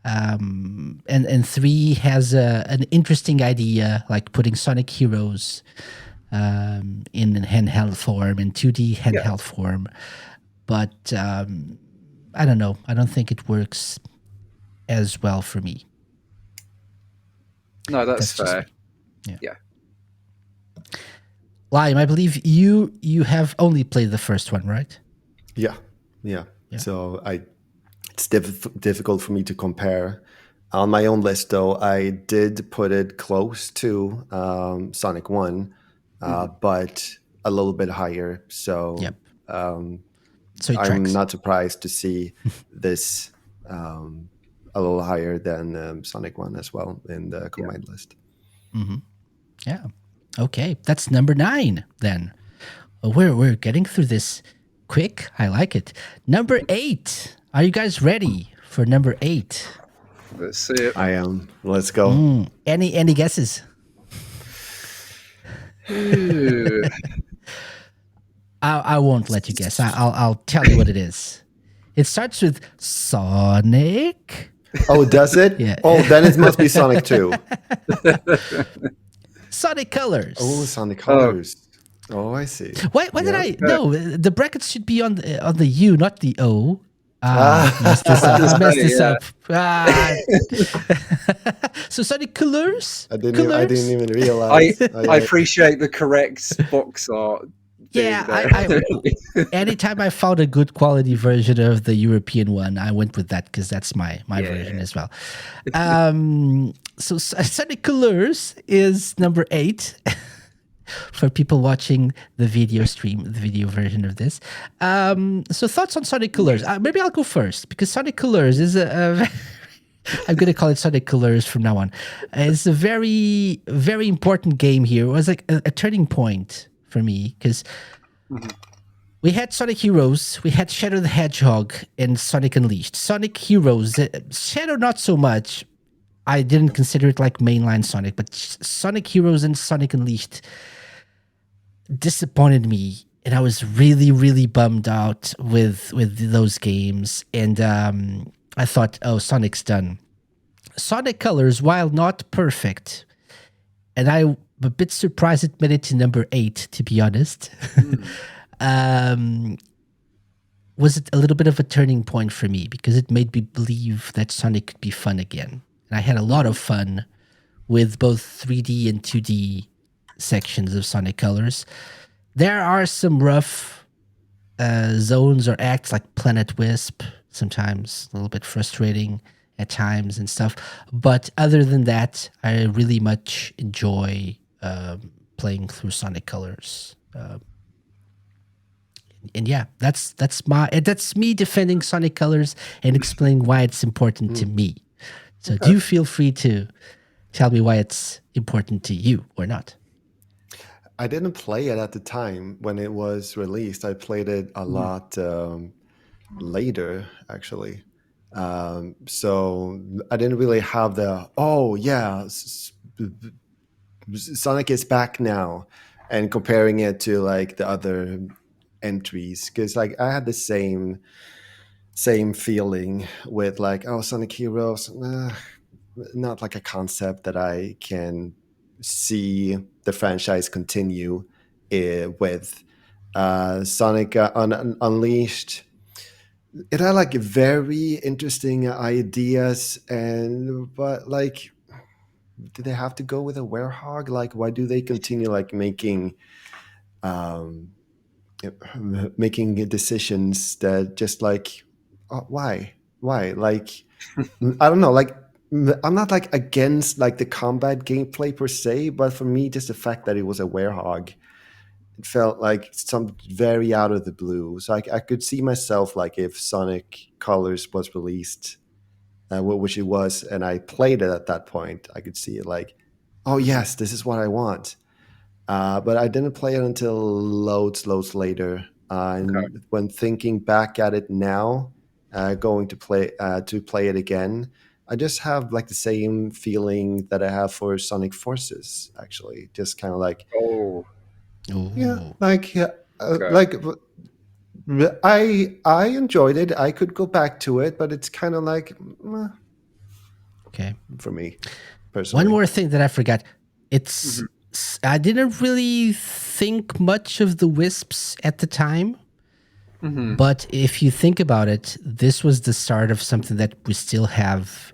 and 3 has an interesting idea, like putting Sonic Heroes in handheld form, in 2D handheld form. But I don't know. I don't think it works as well for me. No, that's just fair. me. Yeah. Lime, I believe you have only played the first one, right? Yeah. So it's difficult for me to compare. On my own list, though, I did put it close to Sonic 1, but a little bit higher. So, Yep. So it I'm tracks. not surprised to see this a little higher than Sonic 1 as well in the combined list. Yeah. Okay, that's number 9 then. We're getting through this quick. I like it. Number 8. Are you guys ready for number 8? Let's see it. I am. Let's go. Any guesses? Ooh. I won't let you guess. I'll tell you what it is. It starts with Sonic. Oh, does it? Yeah. Oh, then it must be Sonic 2. Sonic Colors. Oh, Sonic Colors. Oh, I see. Why did I? No, the brackets should be on the U, not the O. Messed this up. So Sonic Colors. I didn't even realize. I appreciate the correct box art. Yeah, anytime I found a good quality version of the European one, I went with that because that's my version as well. So Sonic Colors is number 8 for people watching the video stream, the video version of this. So thoughts on Sonic Colors? Maybe I'll go first because Sonic Colors is I'm going to call it Sonic Colors from now on. It's a very, very important game here. It was like a turning point for me because we had Sonic Heroes, we had Shadow the Hedgehog, and Sonic Unleashed. Sonic Heroes, Shadow not so much. I didn't consider it like mainline Sonic, but Sonic Heroes and Sonic Unleashed disappointed me, and I was really, really bummed out with those games. And I thought, oh, Sonic's done. Sonic Colors, while not perfect, and I'm a bit surprised it made it to number 8, to be honest. Was it a little bit of a turning point for me because it made me believe that Sonic could be fun again. And I had a lot of fun with both 3D and 2D sections of Sonic Colors. There are some rough zones or acts like Planet Wisp, sometimes a little bit frustrating at times and stuff. But other than that, I really much enjoy playing through Sonic Colors. And yeah, that's me defending Sonic Colors and explaining why it's important to me. So do feel free to tell me why it's important to you or not. I didn't play it at the time when it was released. I played it a lot later, actually. So I didn't really have the, Sonic is back now, and comparing it to like the other entries, because like I had the same feeling with like, oh, Sonic Heroes, not like a concept that I can see the franchise continue with. Sonic Unleashed, it had like very interesting ideas, but like, do they have to go with a werehog? Like, why do they continue like making decisions that just like, why like, I don't know, like, I'm not like against like the combat gameplay per se, but for me, just the fact that it was a werehog felt like some very out of the blue. So I could see myself like if Sonic Colors was released, which it was, and I played it at that point, I could see it like, oh yes, this is what I want. But I didn't play it until loads later. And when thinking back at it now, going to play it again, I just have like the same feeling that I have for Sonic Forces. Actually, just kind of like, Ooh. like I enjoyed it. I could go back to it, but it's kind of like Okay. for me personally. One more thing that I forgot. I didn't really think much of the wisps at the time. But if you think about it, this was the start of something that we still have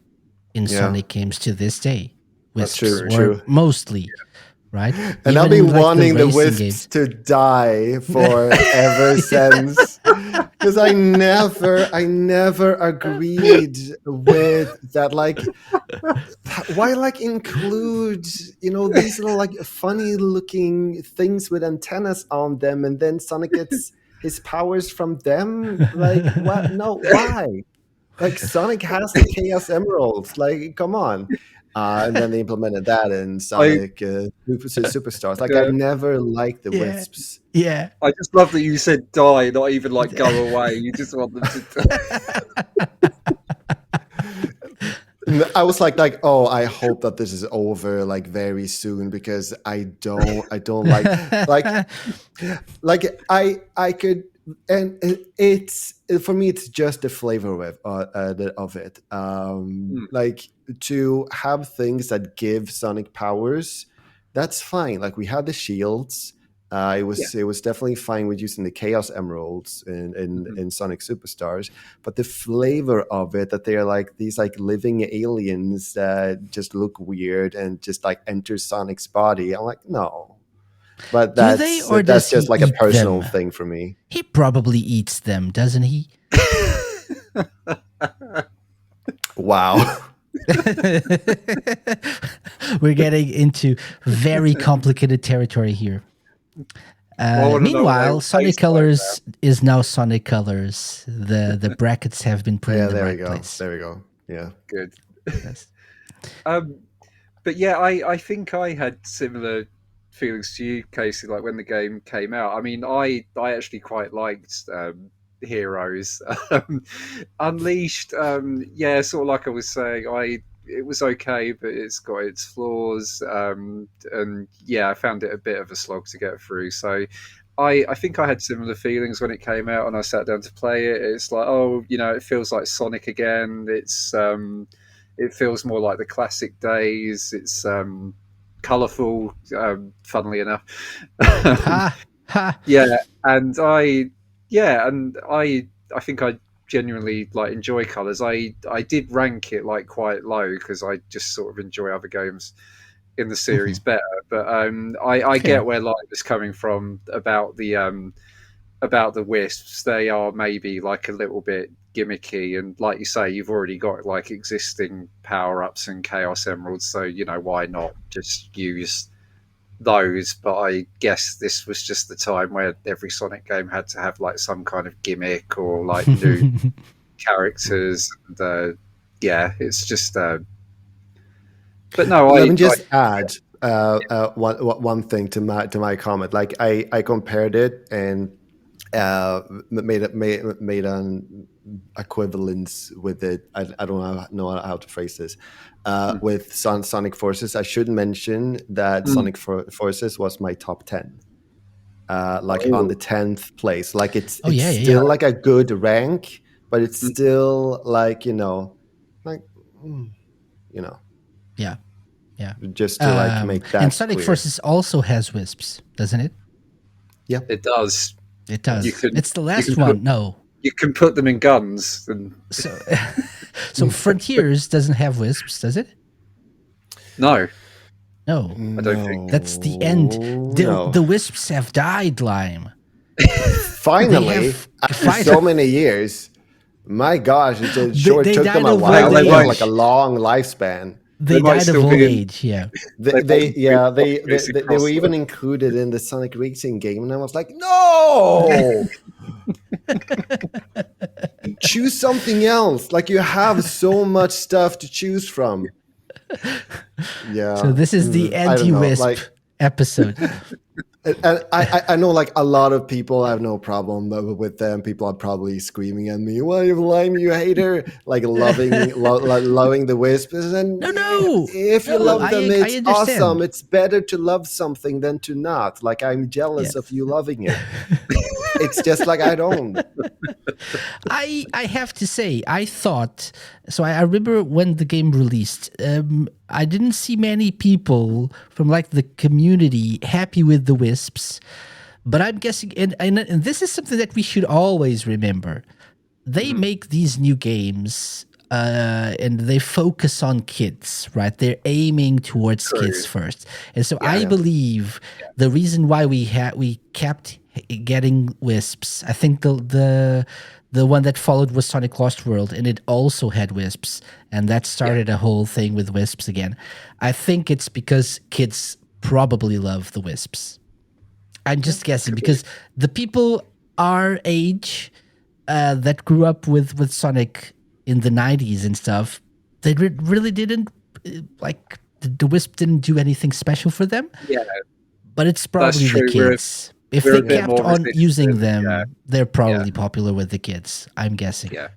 in Sonic games to this day. Wisps, That's true. Mostly, right? And Even I've been in, like, wanting the racing wisps games. to die for ever since, because I never agreed with that. Like, why like include these little like funny looking things with antennas on them, and then Sonic gets his powers from them? Like, what? No, why? Like, Sonic has the Chaos Emeralds. Like, come on. And then they implemented that in Sonic Superstars. Like, I never liked the wisps. Yeah. I just love that you said die, not even like go away. You just want them to. I was like, oh, I hope that this is over like very soon, because I don't like I could, and it's for me, it's just the flavor of it. Like, to have things that give Sonic powers, that's fine. Like, we had the shields. It was definitely fine with using the Chaos Emeralds in Sonic Superstars, but the flavor of it, that they are like these like living aliens that just look weird and just like enter Sonic's body, I'm like, no. But that's just like a personal thing for me. He probably eats them, doesn't he? Wow. We're getting into very complicated territory here. Meanwhile, Sonic Colors is now Sonic Colors. The brackets have been put in the right place. There we go. Yeah. Good. Yes. But yeah, I think I had similar feelings to you, Casey, like when the game came out. I mean, I actually quite liked Heroes. Unleashed, yeah, sort of like I was saying, it was okay, but it's got its flaws, and yeah, I found it a bit of a slog to get through. So I think I had similar feelings when it came out and I sat down to play it. It's like, oh, it feels like Sonic again. It's it feels more like the classic days. It's colourful, funnily enough. Yeah, and I think I genuinely like enjoy Colors. I did rank it like quite low because I just sort of enjoy other games in the series better. But I get where Lime is coming from about the wisps. They are maybe like a little bit gimmicky, and like you say, you've already got like existing power-ups and Chaos Emeralds, so why not just use those? But I guess this was just the time where every Sonic game had to have like some kind of gimmick or like new characters, and yeah, it's just but no, let me just add one thing to my comment. Like, I compared it and made an equivalence with it. I don't know how to phrase this. With Sonic Forces, I should mention that Sonic Forces was my top 10. Like on the 10th place. Like, it's still like a good rank, but it's still like Yeah. Just to like make that. And Sonic clear. Forces also has wisps, doesn't it? Yeah, it does. It does. It's the last one. No, you can put them in guns. And... So Frontiers doesn't have wisps, does it? No, I don't think that's the end. The wisps have died, Lime. Finally, after so many years. My gosh, it took them a while. They have like a long lifespan. They might died of still old be in, age. Yeah. They were even included in the Sonic Racing game, and I was like, no, choose something else. Like, you have so much stuff to choose from. Yeah. So this is the I don't know. anti-wisp Like, episode. and I know, like, a lot of people have no problem with them. People are probably screaming at me, "Why you Lime, you hater!" Like, loving the Wisps. And No. if you No, love them, I it's understand. awesome. It's better to love something than to not. Like, I'm jealous of Yes. you loving it. It's just like I don't. I have to say, I thought so. I remember when the game released, I didn't see many people from like the community happy with the Wisps, but I'm guessing, and this is something that we should always remember. They make these new games, and they focus on kids, right? They're aiming towards kids first, and so I believe the reason why we kept getting Wisps. I think the one that followed was Sonic Lost World, and it also had Wisps, and that started a whole thing with Wisps again. I think it's because kids probably love the Wisps. I'm just guessing because the people our age that grew up with Sonic in the 90s and stuff, they really didn't like the Wisp didn't do anything special for them. yeah, But it's probably the true. kids. If we're they a bit kept more on using resistant, them, they're probably popular with the kids. I'm guessing. yeah.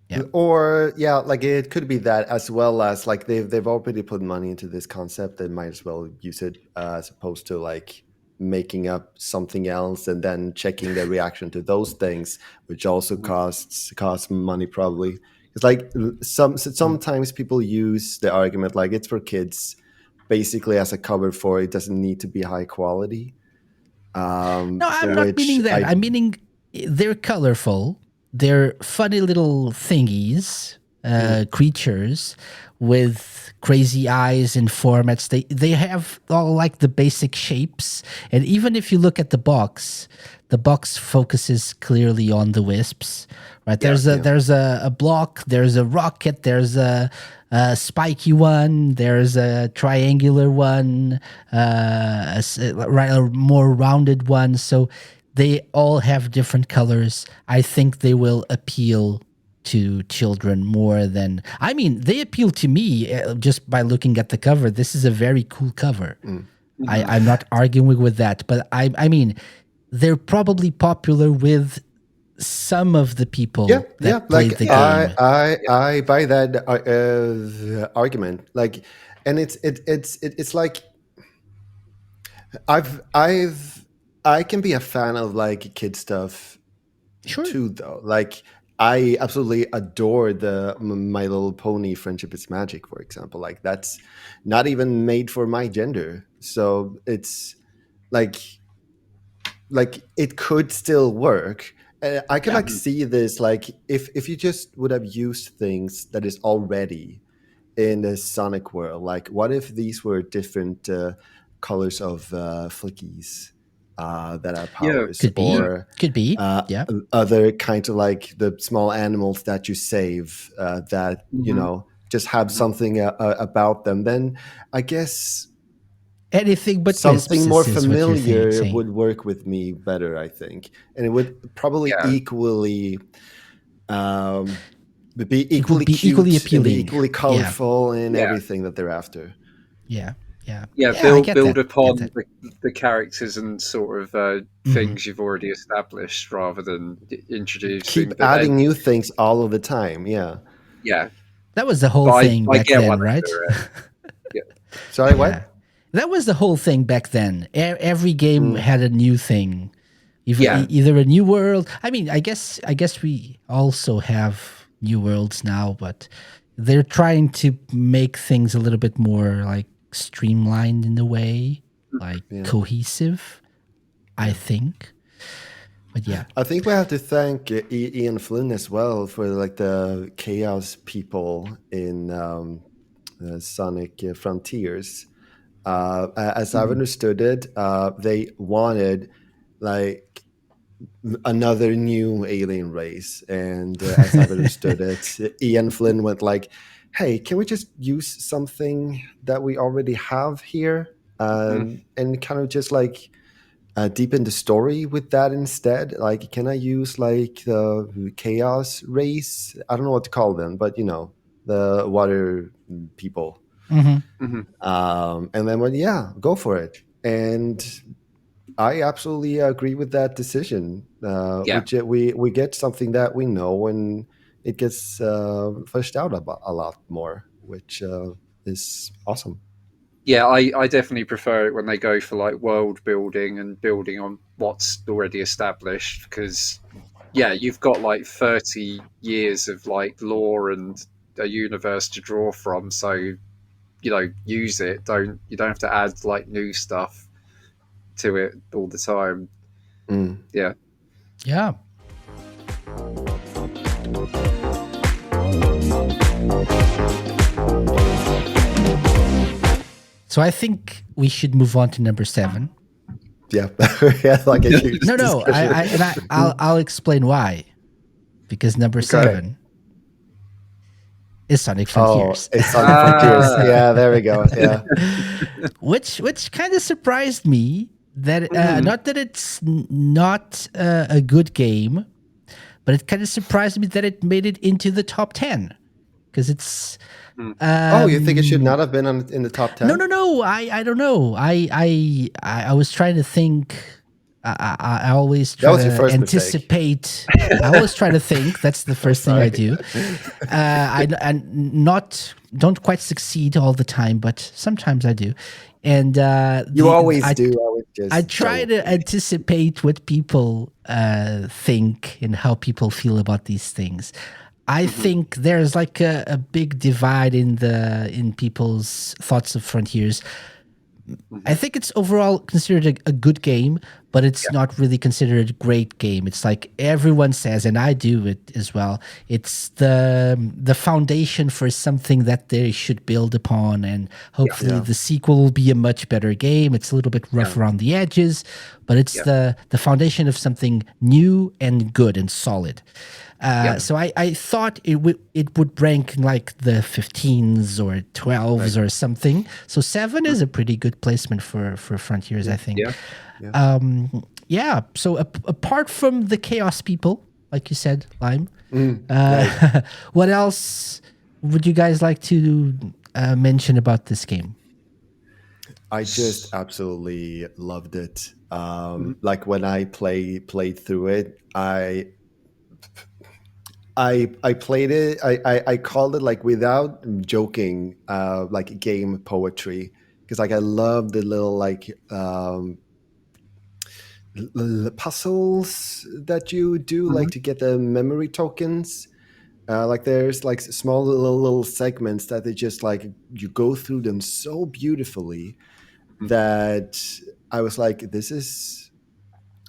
Yeah. Or like, it could be that, as well as like they've already put money into this concept. They might as well use it as opposed to like making up something else and then checking the reaction to those things, which also costs money probably. It's like sometimes people use the argument like it's for kids, basically as a cover for it doesn't need to be high quality. No, I'm not meaning that. I'm meaning they're colorful. They're funny little thingies, creatures with crazy eyes and formats. They have all like the basic shapes. And even if you look at the box focuses clearly on the Wisps. Right? There's a block, there's a rocket, there's a spiky one, there's a triangular one, a more rounded one. So they all have different colors. I think they will appeal to children more than, I mean, they appeal to me just by looking at the cover. This is a very cool cover. I'm not arguing with that, but I mean, they're probably popular with some of the people that played the game. I buy that argument. Like, and it's like I can be a fan of like kid stuff too, though. Like, I absolutely adore the My Little Pony Friendship is Magic, for example. Like, that's not even made for my gender, so it's like it could still work. I can like see this, like, if you just would have used things that is already in the Sonic world. Like, what if these were different colors of flickies that are powers, could be, other kinds of like the small animals that you save that you know just have something about them. Then I guess anything but something more Wisps familiar would work with me better, I think, and it would probably equally be equally cute, equally appealing, and equally colorful, and everything that they're after. Build upon the characters and sort of things you've already established, rather than introducing. Keep adding new things all of the time. Yeah. That was the whole thing back then, right? Sorry, what? That was the whole thing back then. Every game had a new thing, either a new world. I mean, I guess we also have new worlds now, but they're trying to make things a little bit more like streamlined in a way, like cohesive, I think. But I think we have to thank Ian Flynn as well for like the chaos people in Sonic Frontiers. As I've understood it, they wanted like another new alien race, and as I've understood it, Ian Flynn went like, hey, can we just use something that we already have here, and kind of just like deepen the story with that instead? Like, can I use like the chaos race? I don't know what to call them, but the water people. And then, well, yeah, go for it. And I absolutely agree with that decision. Yeah. We get something that we know, and it gets fleshed out a lot more, which is awesome. Yeah, I definitely prefer it when they go for like world building and building on what's already established, because yeah, you've got like 30 years of like lore and a universe to draw from, so use it. You don't have to add like new stuff to it all the time. Mm. Yeah. Yeah. So I think we should move on to number 7. Yeah, yeah, like a huge No, discussion. I'll explain why. Because number 7 is Sonic Frontiers. Oh, it's Sonic Frontiers. Yeah, there we go. Yeah. which kind of surprised me that not that it's not a good game, but it kind of surprised me that it made it into the top 10, because it's Oh, you think it should not have been in the top 10? no. I don't know. I was trying to think. I always try was your to first anticipate. I always try to think. That's the first thing I do. Don't quite succeed all the time, but sometimes I do. And You always do. I try to anticipate what people think and how people feel about these things. I think there's like a big divide in people's thoughts of Frontiers. I think it's overall considered a good game, but it's not really considered a great game. It's like everyone says, and I do it as well. It's the foundation for something that they should build upon, and hopefully the sequel will be a much better game. It's a little bit rough around the edges, but it's the foundation of something new and good and solid. So I thought it would rank like the 15s or 12s or something. So 7 is a pretty good placement for Frontiers, I think. So apart from the Chaos people, like you said, Lime, what else would you guys like to mention about this game? I just absolutely loved it. Like when I played through it, I played it. I called it, like, without joking, like game poetry, because like I love the little like puzzles that you do, like to get the memory tokens. Like there's like small little segments that they just like you go through them so beautifully that I was like, this is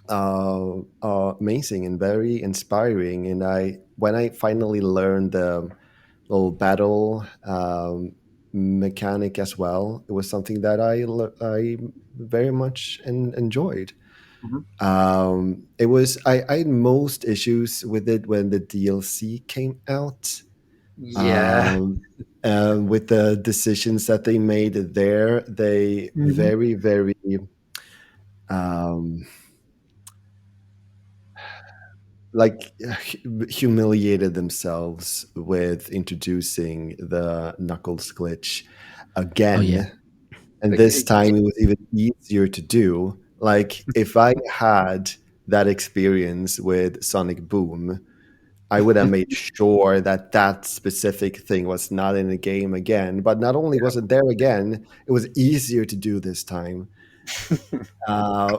amazing and very inspiring. And when I finally learned the little battle mechanic as well, it was something that I very much enjoyed. It was I had most issues with it when the DLC came out. Yeah. With the decisions that they made there, they very, very like humiliated themselves with introducing the Knuckles glitch again. Oh, yeah. And this time it was even easier to do. Like, if I had that experience with Sonic Boom, I would have made sure that that specific thing was not in the game again. But not only was it there again, it was easier to do this time.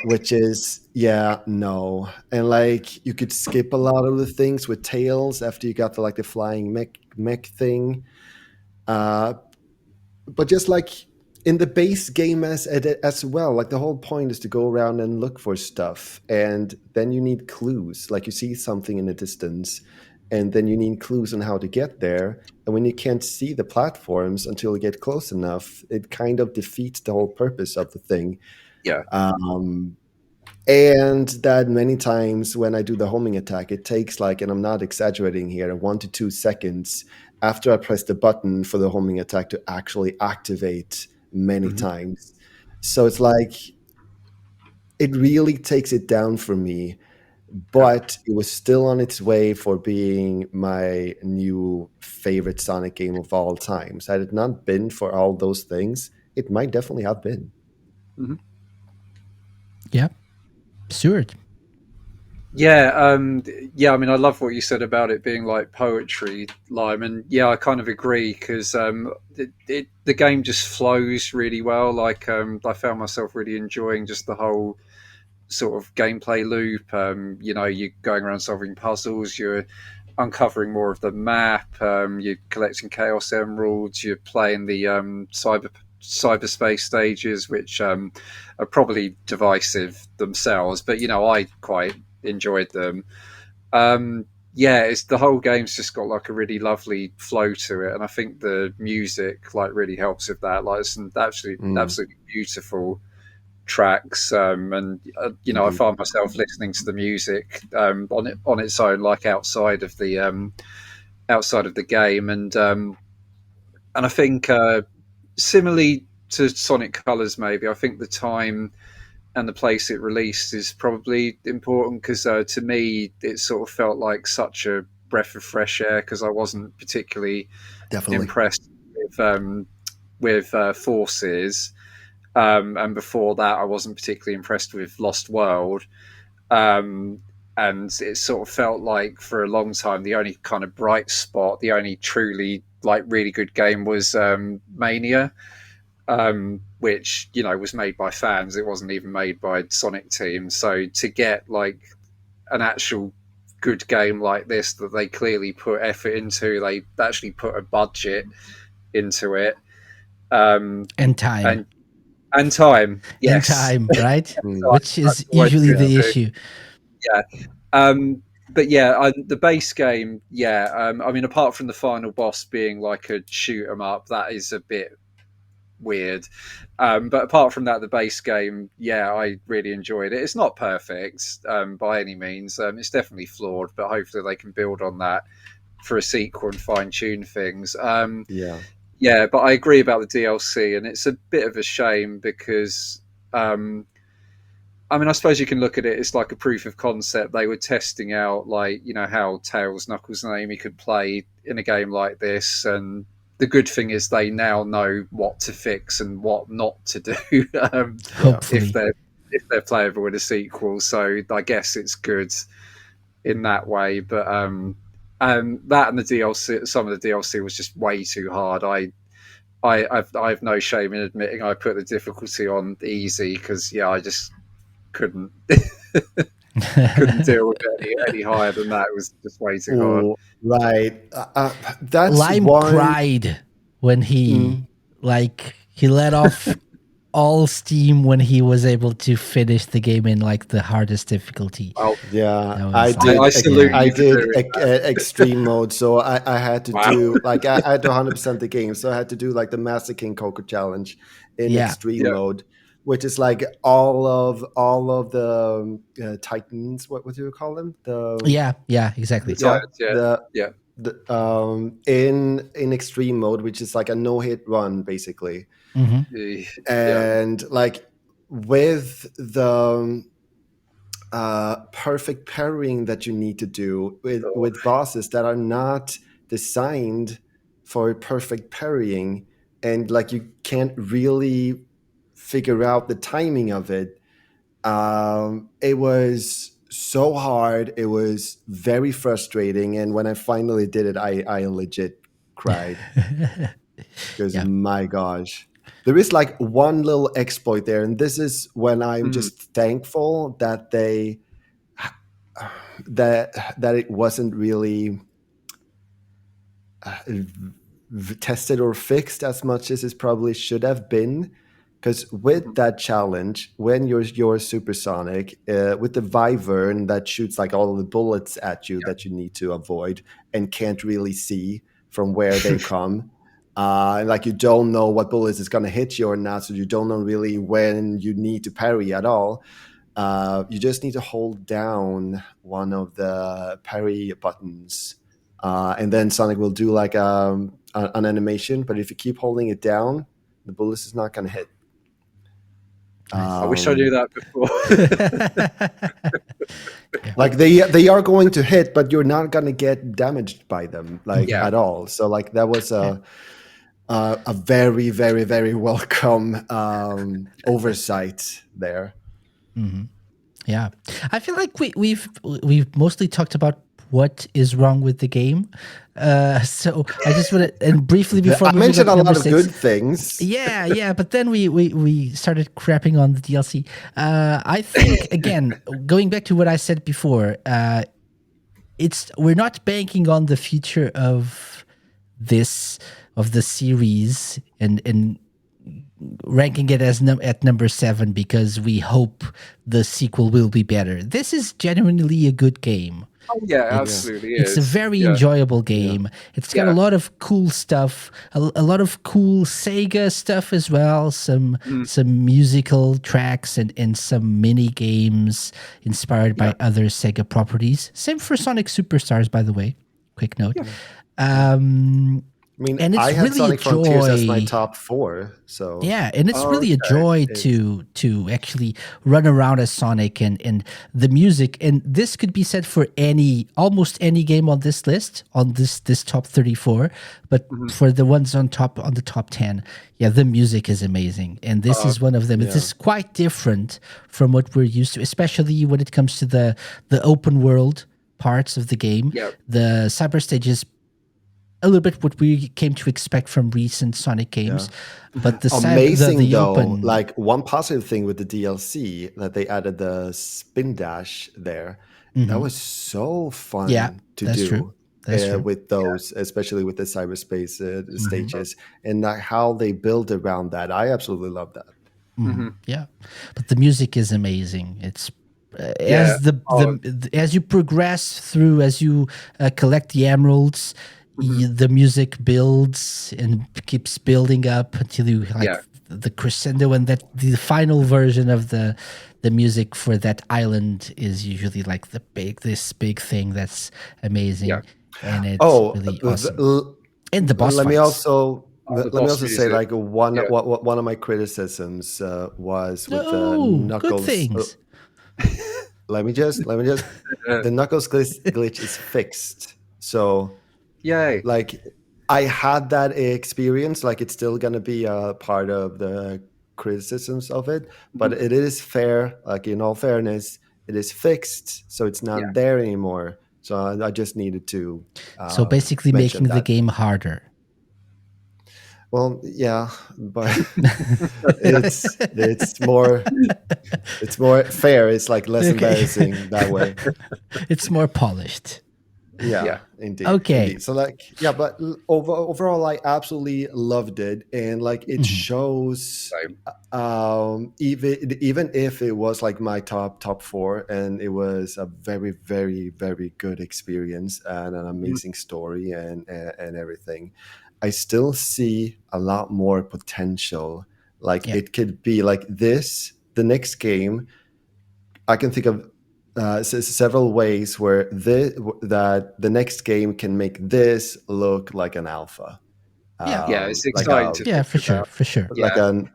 Which is, no. And like you could skip a lot of the things with Tails after you got the flying mech thing. But just like in the base game as well, like the whole point is to go around and look for stuff, and then you need clues. Like you see something in the distance, and then you need clues on how to get there. And when you can't see the platforms until you get close enough, it kind of defeats the whole purpose of the thing. Yeah. And that many times when I do the homing attack, it takes like, and I'm not exaggerating here, 1 to 2 seconds after I press the button for the homing attack to actually activate many times. So it's like it really takes it down for me, but it was still on its way for being my new favorite Sonic game of all time. So had it not been for all those things, it might definitely have been. Yeah. Stuart. Yeah, yeah. I mean, I love what you said about it being like poetry, Lime, and yeah, I kind of agree because the game just flows really well. Like, I found myself really enjoying just the whole sort of gameplay loop. You know, you're going around solving puzzles, you're uncovering more of the map, you're collecting Chaos Emeralds, you're playing the cyberspace stages, which are probably divisive themselves, but you know, I quite enjoyed them. Yeah, it's the whole game's just got like a really lovely flow to it, and I think the music like really helps with that. Like some absolutely beautiful tracks, and you know, I find myself listening to the music on its own, like outside of the game, and I think similarly to Sonic Colors, maybe I think the time and the place it released is probably important because to me it sort of felt like such a breath of fresh air because I wasn't particularly Definitely. impressed with Forces, and before that I wasn't particularly impressed with Lost World, and it sort of felt like for a long time the only kind of bright spot, the only truly like really good game was Mania, which you know was made by fans. It wasn't even made by Sonic Team. So to get like an actual good game like this that they clearly put effort into, they actually put a budget into it, And time. and time, And yes, time, right? Which is That's always usually good the too. issue. Yeah. But yeah, the base game, yeah. I mean, apart from the final boss being like a shoot 'em up, that is a bit weird. But apart from that, the base game, yeah, I really enjoyed it. It's not perfect by any means. It's definitely flawed, but hopefully they can build on that for a sequel and fine tune things. Yeah, but I agree about the DLC, and it's a bit of a shame because. I mean, I suppose you can look at it. It's like a proof of concept. They were testing out, like, you know, how Tails, Knuckles, and Amy could play in a game like this. And the good thing is they now know what to fix and what not to do Hopefully. if they're playable in a sequel. So I guess it's good in that way. But that and the DLC, some of the DLC was just way too hard. I've no shame in admitting I put the difficulty on easy because I just couldn't deal with it any higher than that. It was just way too hard. Right. That's Lime one. cried when he he let off all steam when he was able to finish the game in like the hardest difficulty. Oh, Yeah, That I was did. I I salute you for did doing that. extreme mode, so I had to Wow. do like I had to 100% the game, so I had to do like the Master King Coco challenge in Yeah. extreme Yeah. mode, which is like all of the Titans. What do you call them? Yeah, exactly. The Titans, The in extreme mode, which is like a no hit run basically, Mm-hmm. and like with the perfect parrying that you need to do with bosses that are not designed for perfect parrying, and like you can't really figure out the timing of it. It was so hard. It was very frustrating, and when I finally did it, I legit cried because Yeah. my gosh. There is like one little exploit there, and this is when I'm just thankful that that it wasn't really tested or fixed as much as it probably should have been. Because with that challenge, when you're supersonic, with the Wyvern that shoots like all of the bullets at you that you need to avoid and can't really see from where they come, like you don't know what bullets is going to hit you or not, so you don't know really when you need to parry at all. You just need to hold down one of the parry buttons and then Sonic will do like an animation. But if you keep holding it down, the bullets is not going to hit. I wish I knew that before. Like they are going to hit, but you're not going to get damaged by them at all. So like that was a very, very, very welcome oversight there. Mm-hmm. Yeah, I feel like we've mostly talked about what is wrong with the game. So I just want to, and briefly before I moving mentioned on a to lot number of 6, good things. Yeah, but then we started crapping on the DLC. I think again, going back to what I said before, we're not banking on the future of the series and ranking it as at number 7 because we hope the sequel will be better. This is genuinely a good game. Oh, yeah, absolutely. It's a very enjoyable game. It's got a lot of cool stuff, a lot of cool Sega stuff as well, some musical tracks and some mini games inspired by other Sega properties. Same for Sonic Superstars, by the way. Quick note. I mean, and it's I had really Sonic a joy. Frontiers as my top 4. So yeah, and it's really a joy to actually run around as Sonic and the music. And this could be said for almost any game on this list, on this top 34. But for the ones on the top 10, the music is amazing, and this is one of them. This is quite different from what we're used to, especially when it comes to the open world parts of the game. The cyber stage is a little bit what we came to expect from recent Sonic games, but the open, like one positive thing with the DLC that they added the spin dash there. That was so fun to do. True. That's true. With those, especially with the cyberspace stages, and how they build around that. I absolutely love that. Yeah, but the music is amazing. It's as you progress through, as you collect the emeralds. The music builds and keeps building up until you the crescendo, and that the final version of the music for that island is usually like this big thing that's amazing, and it's really awesome. And the boss let me fights. also say like one of my criticisms was with the Knuckles. Good things. Let me just the Knuckles glitch is fixed, so. Yay. Like I had that experience, like it's still going to be a part of the criticisms of it, but it is fair, like in all fairness, it is fixed, so it's not there anymore. So I just needed to so basically making the game harder. Well, yeah, but it's more fair. It's like less embarrassing that way. It's more polished. Yeah, indeed. Okay. Indeed. So but overall, I absolutely loved it, and like it shows, even if it was like my top 4, and it was a very, very, very good experience and an amazing story and everything, I still see a lot more potential. Like it could be like this. The next game, I can think of. Several ways where that the next game can make this look like an alpha. It's exciting. For sure. Like an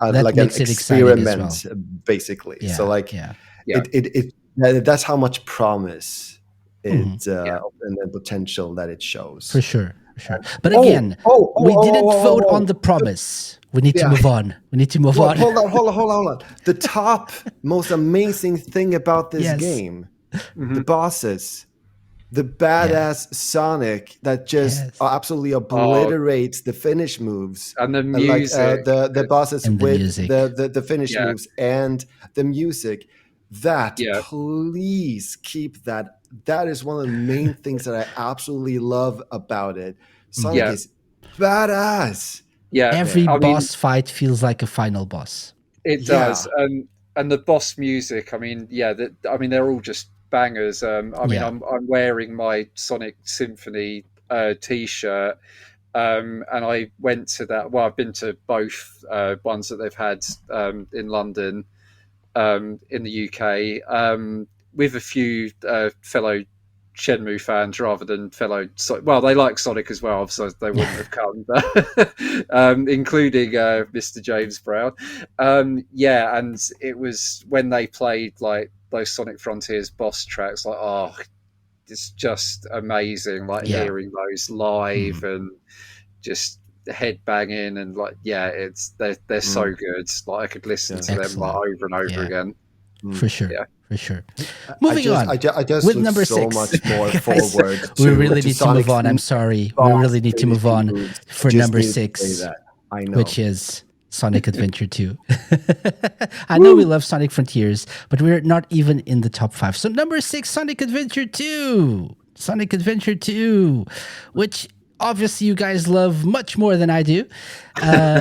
experiment, basically. Yeah, so like it that's how much promise and the potential that it shows. For sure. But again, we didn't vote on the promise. We need to move on. Hold on. The top most amazing thing about this game, the bosses, the badass Sonic that just absolutely obliterates the finish moves, and the music, the bosses and with the finish moves and the music. That please keep that. That is one of the main things that I absolutely love about it. Sonic is badass. Yeah, every boss fight feels like a final boss. It does, and the boss music. I mean, they're all just bangers. I'm wearing my Sonic Symphony T-shirt, and I went to that. Well, I've been to both ones that they've had in London, in the UK, with a few fellow Shenmue fans rather than fellow. Well, they like Sonic as well, so they wouldn't have come, but, including Mr. James Brown. Yeah, and it was when they played like those Sonic Frontiers boss tracks, like it's just amazing. Like hearing those live and just head banging and like they're so good. Like I could listen to them like over and over again. For sure. Yeah. For sure. Moving on. I just with look number so 6. much more forward. We really need to move on. I'm sorry. We really need to move on for number 6, I know. which is Sonic Adventure 2. I know we love Sonic Frontiers, but we're not even in the top 5. So number 6, Sonic Adventure 2. Sonic Adventure 2, which obviously you guys love much more than I do.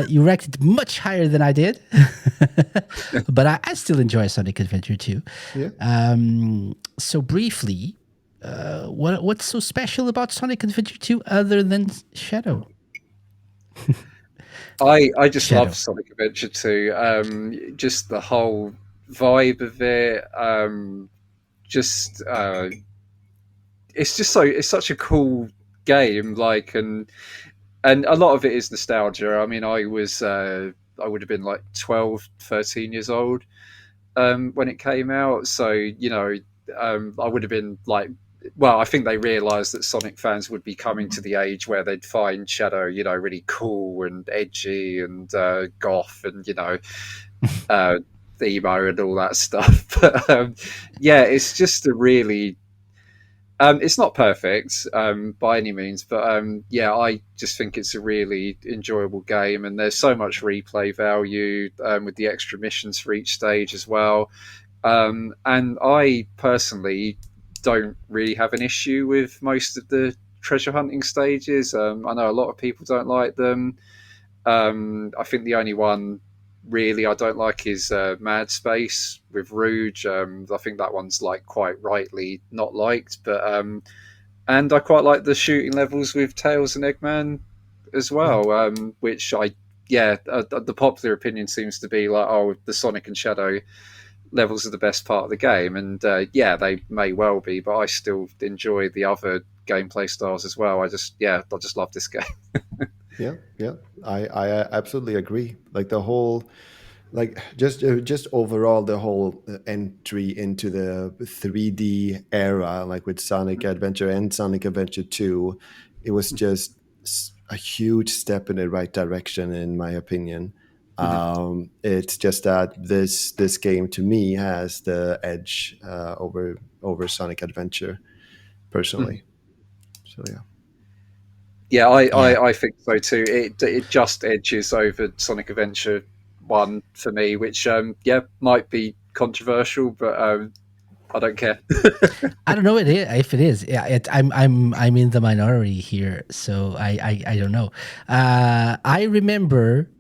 You ranked it much higher than I did. But I still enjoy Sonic Adventure 2. Yeah. So briefly, what's so special about Sonic Adventure 2 other than Shadow? I just love Sonic Adventure 2. Just the whole vibe of it. It's such a cool game. Like and a lot of it is nostalgia. I mean, I would have been like 12, 13 years old when it came out. So I would have been like. Well, I think they realised that Sonic fans would be coming to the age where they'd find Shadow, really cool and edgy and goth and emo and all that stuff. But it's just a really. It's not perfect by any means, but I just think it's a really enjoyable game, and there's so much replay value with the extra missions for each stage as well. And I personally don't really have an issue with most of the treasure hunting stages. I know a lot of people don't like them. I think the only one really I don't like is Mad Space with Rouge. I think that one's like quite rightly not liked, but and I quite like the shooting levels with Tails and Eggman as well, which the popular opinion seems to be like, the Sonic and Shadow levels are the best part of the game, and they may well be, but I still enjoy the other gameplay styles as well. I just love this game. I absolutely agree. Like the whole, like just overall the whole entry into the 3D era, like with Sonic Adventure and Sonic Adventure 2, it was just a huge step in the right direction, in my opinion. It's just that this game to me has the edge over Sonic Adventure, personally. So I think so too. It just edges over Sonic Adventure 1 for me, which might be controversial, but I don't care. I don't know if it is. Yeah, I'm in the minority here, so I don't know. I remember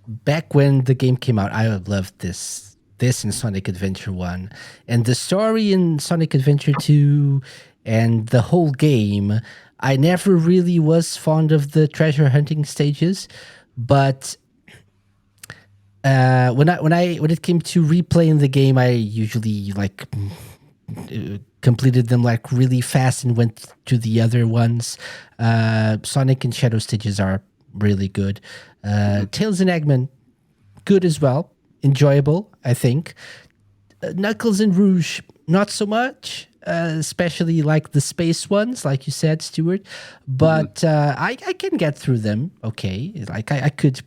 back when the game came out, I loved this in Sonic Adventure 1, and the story in Sonic Adventure 2, and the whole game. I never really was fond of the treasure hunting stages, but when it came to replaying the game, I usually completed them like really fast and went to the other ones. Sonic and Shadow stages are really good. Tails and Eggman, good as well, enjoyable, I think. Knuckles and Rouge, not so much. Especially like the space ones, like you said, Stuart. But I can get through them. Okay, like I could.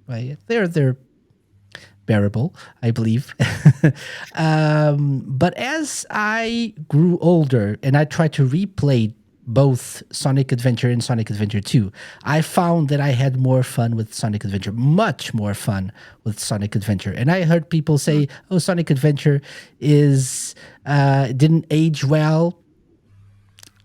They're bearable, I believe. But as I grew older and I tried to replay both Sonic Adventure and Sonic Adventure 2, I found that I had more fun with Sonic Adventure, much more fun with Sonic Adventure. And I heard people say, Sonic Adventure didn't age well.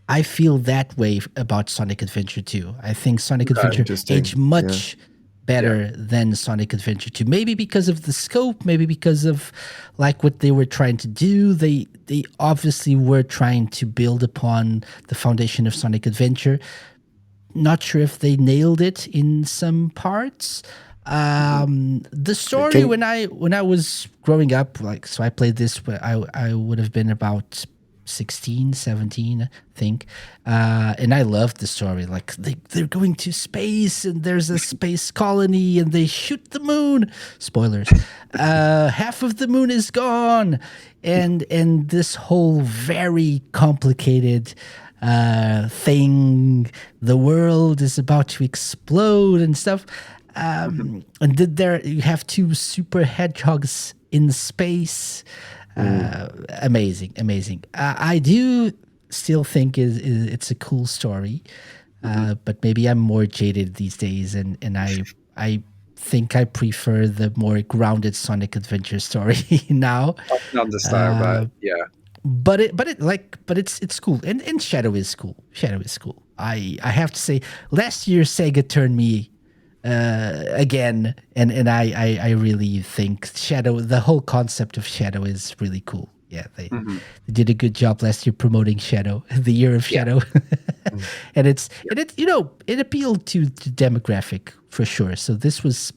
I feel that way about Sonic Adventure 2. I think Sonic Adventure aged much better than Sonic Adventure 2. Maybe because of the scope, maybe because of like what they were trying to do. They obviously were trying to build upon the foundation of Sonic Adventure. Not sure if they nailed it in some parts. The story when I was growing up, so I played this, I would have been about 16, 17, I think. And I loved the story. Like they're going to space and there's a space colony and they shoot the moon. Spoilers. Half of the moon is gone. And this whole very complicated thing, the world is about to explode and stuff. And there you have two super hedgehogs in space. Amazing. I do still think it's a cool story, but maybe I'm more jaded these days, and I think I prefer the more grounded Sonic Adventure story now. I can understand that. Yeah. But it's cool, and Shadow is cool. Shadow is cool. I have to say, last year Sega turned me again, and I really think Shadow, the whole concept of Shadow is really cool. Yeah, they did a good job last year promoting Shadow, the year of Shadow, and it appealed to demographic for sure. So this was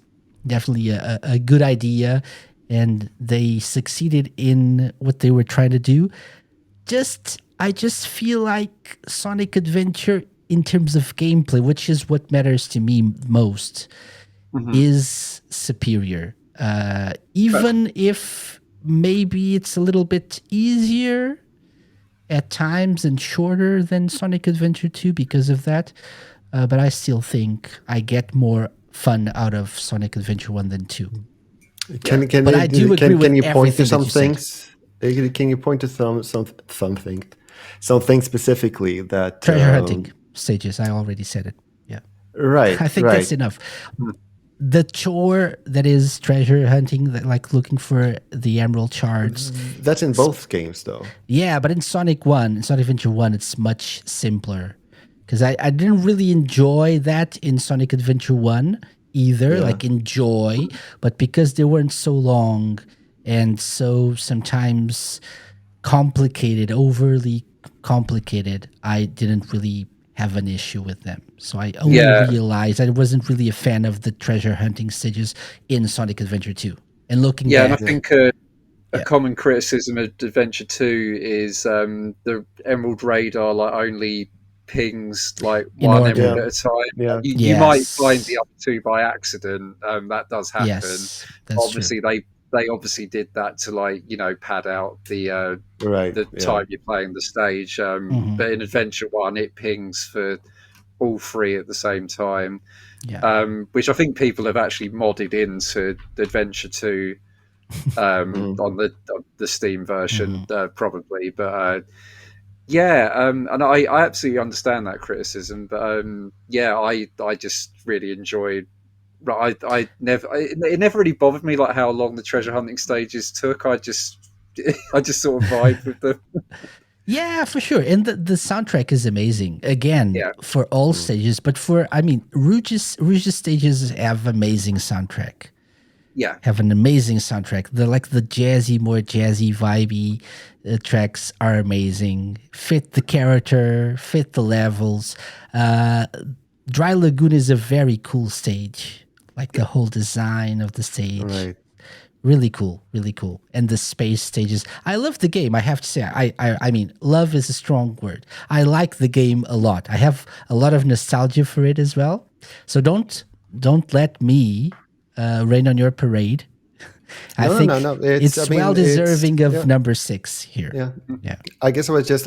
definitely a good idea, and they succeeded in what they were trying to do. I just feel like Sonic Adventure, in terms of gameplay, which is what matters to me most, is superior. Even if maybe it's a little bit easier at times and shorter than Sonic Adventure 2 because of that. But I still think I get more fun out of Sonic Adventure 1 than 2. Can you point to some things? Can you point to something specifically that treasure hunting stages? I already said it. Yeah, right. I think that's enough. The chore that is treasure hunting, that like looking for the emerald shards. That's in both games, though. Yeah, but in Sonic Adventure 1, it's much simpler. Because I didn't really enjoy that in Sonic Adventure 1 either, but because they weren't so long and so sometimes overly complicated, I didn't really have an issue with them. So I only realized I wasn't really a fan of the treasure hunting stages in Sonic Adventure 2. And looking back, and I think a common criticism of Adventure 2 is the Emerald Radar only pings one emerald at a time. Yeah. You might find the other two by accident. That does happen. Yes, that's obviously true. They obviously did that to pad out the time you're playing the stage. But in Adventure 1, it pings for all three at the same time. Yeah. Which I think people have actually modded into Adventure 2 on the Steam version, probably. But and I absolutely understand that criticism. But I just really enjoyed. It never really bothered me how long the treasure hunting stages took. I just sort of vibe with them. Yeah, for sure. And the soundtrack is amazing. Again, for all stages, but Rouge's stages have amazing soundtrack. Yeah. Have an amazing soundtrack. The more jazzy, vibey tracks are amazing. Fit the character, fit the levels. Dry Lagoon is a very cool stage. Like the whole design of the stage. Right. Really cool. And the space stages. I love the game, I have to say. I mean, love is a strong word. I like the game a lot. I have a lot of nostalgia for it as well. So don't let me rain on your parade. I think it's well deserving of number 6 here. Yeah. I guess I was just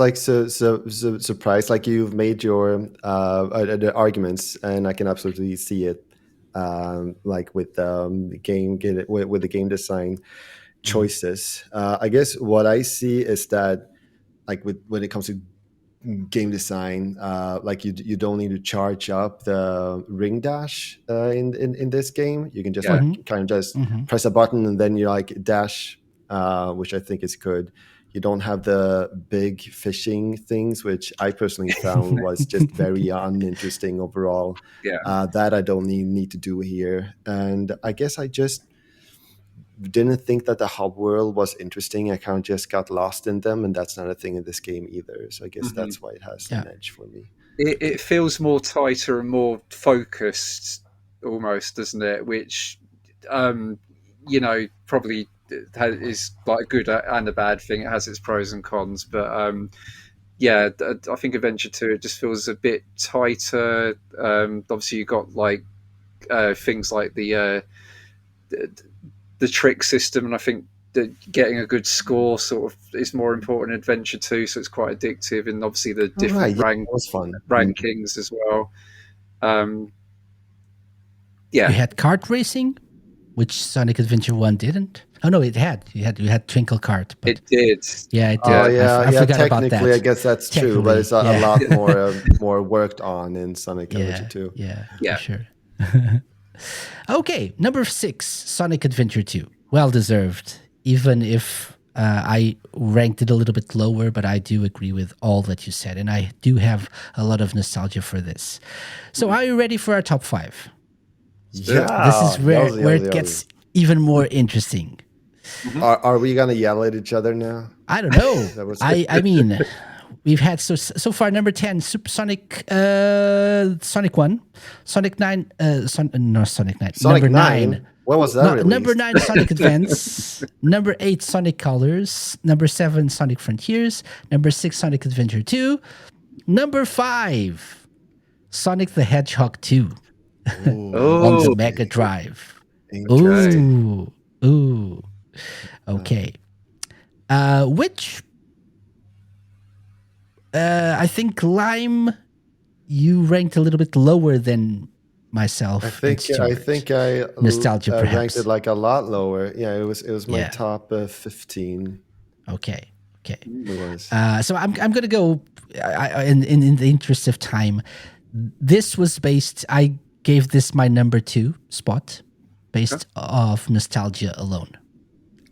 surprised. Like, you've made your the arguments, and I can absolutely see it. With the game design choices. I guess what I see is that, when it comes to game design, you don't need to charge up the ring dash in this game. You can just kind of just press a button and then you dash, which I think is good. You don't have the big fishing things, which I personally found was just very uninteresting overall. Yeah. That I don't need to do here. And I guess I just didn't think that the hub world was interesting. I kind of just got lost in them, and that's not a thing in this game either. So I guess that's why it has an edge for me. It feels more tighter and more focused, almost, doesn't it? Which, probably is like a good and a bad thing. It has its pros and cons, but yeah, I think Adventure 2 it just feels a bit tighter. Obviously, you got like things like the trick system, and I think that getting a good score sort of is more important in Adventure 2, so it's quite addictive, and obviously the All right, different yeah, that was fun. rankings as well. Um, You yeah, had kart racing, which Sonic Adventure 1 didn't. Oh no, it had. You had Twinkle Kart, but it did. yeah, it Oh did. yeah, I yeah. forgot about that. Technically, I guess that's true, but Technically, it's a yeah. lot more worked on in Sonic Adventure 2. Yeah, Yeah. for sure. Okay, number 6, Sonic Adventure 2. Well deserved, even if I ranked it a little bit lower, but I do agree with all that you said, and I do have a lot of nostalgia for this. So, are you ready for our top 5? Yeah, This is where it yowzy. gets even more interesting. Are we gonna yell at each other now? I don't know. That was I mean, we've had so far number 10 Supersonic Sonic 1, Sonic 9 no Sonic 9. Sonic Number 9. 9. When was that No, released? number 9 Sonic Advance, number 8 Sonic Colors, number 7 Sonic Frontiers, number 6 Sonic Adventure 2, number 5 Sonic the Hedgehog 2 on the Oh, Mega Drive. Interesting. Ooh. Okay. Which I think Lime you ranked a little bit lower than myself. I think I Nostalgia, ranked perhaps. it like a lot lower. Yeah, it was my Yeah. top 15. Okay. It was. So I'm gonna go in the interest of time. This was based. I gave this my number 2 spot, based off nostalgia alone,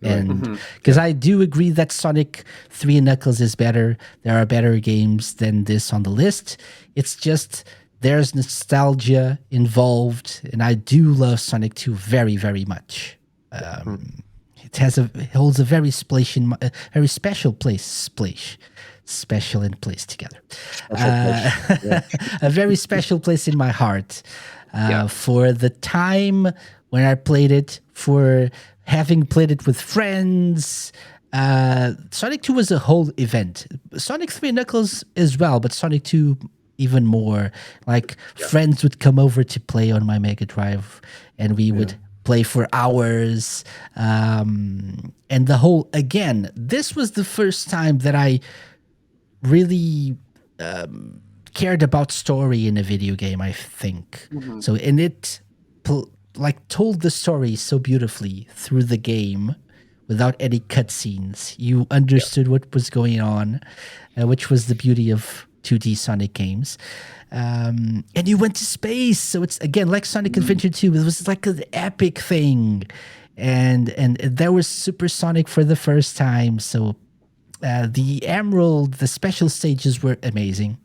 and because I do agree that Sonic 3 and Knuckles is better. There are better games than this on the list. It's just there's nostalgia involved, and I do love Sonic 2 very, very much. It holds a very special place together. A very special place in my heart for the time when I played it, for having played it with friends. Sonic 2 was a whole event. Sonic 3 and Knuckles as well, but Sonic 2 even more. Like friends would come over to play on my Mega Drive, and we would play for hours. And the whole, again, this was the first time that I really cared about story in a video game, I think. So, and it told the story so beautifully through the game without any cutscenes. You understood what was going on, which was the beauty of 2D Sonic games. And you went to space, so it's again like Sonic Adventure 2. It was like an epic thing, and there was Supersonic for the first time. So the Emerald, the special stages were amazing.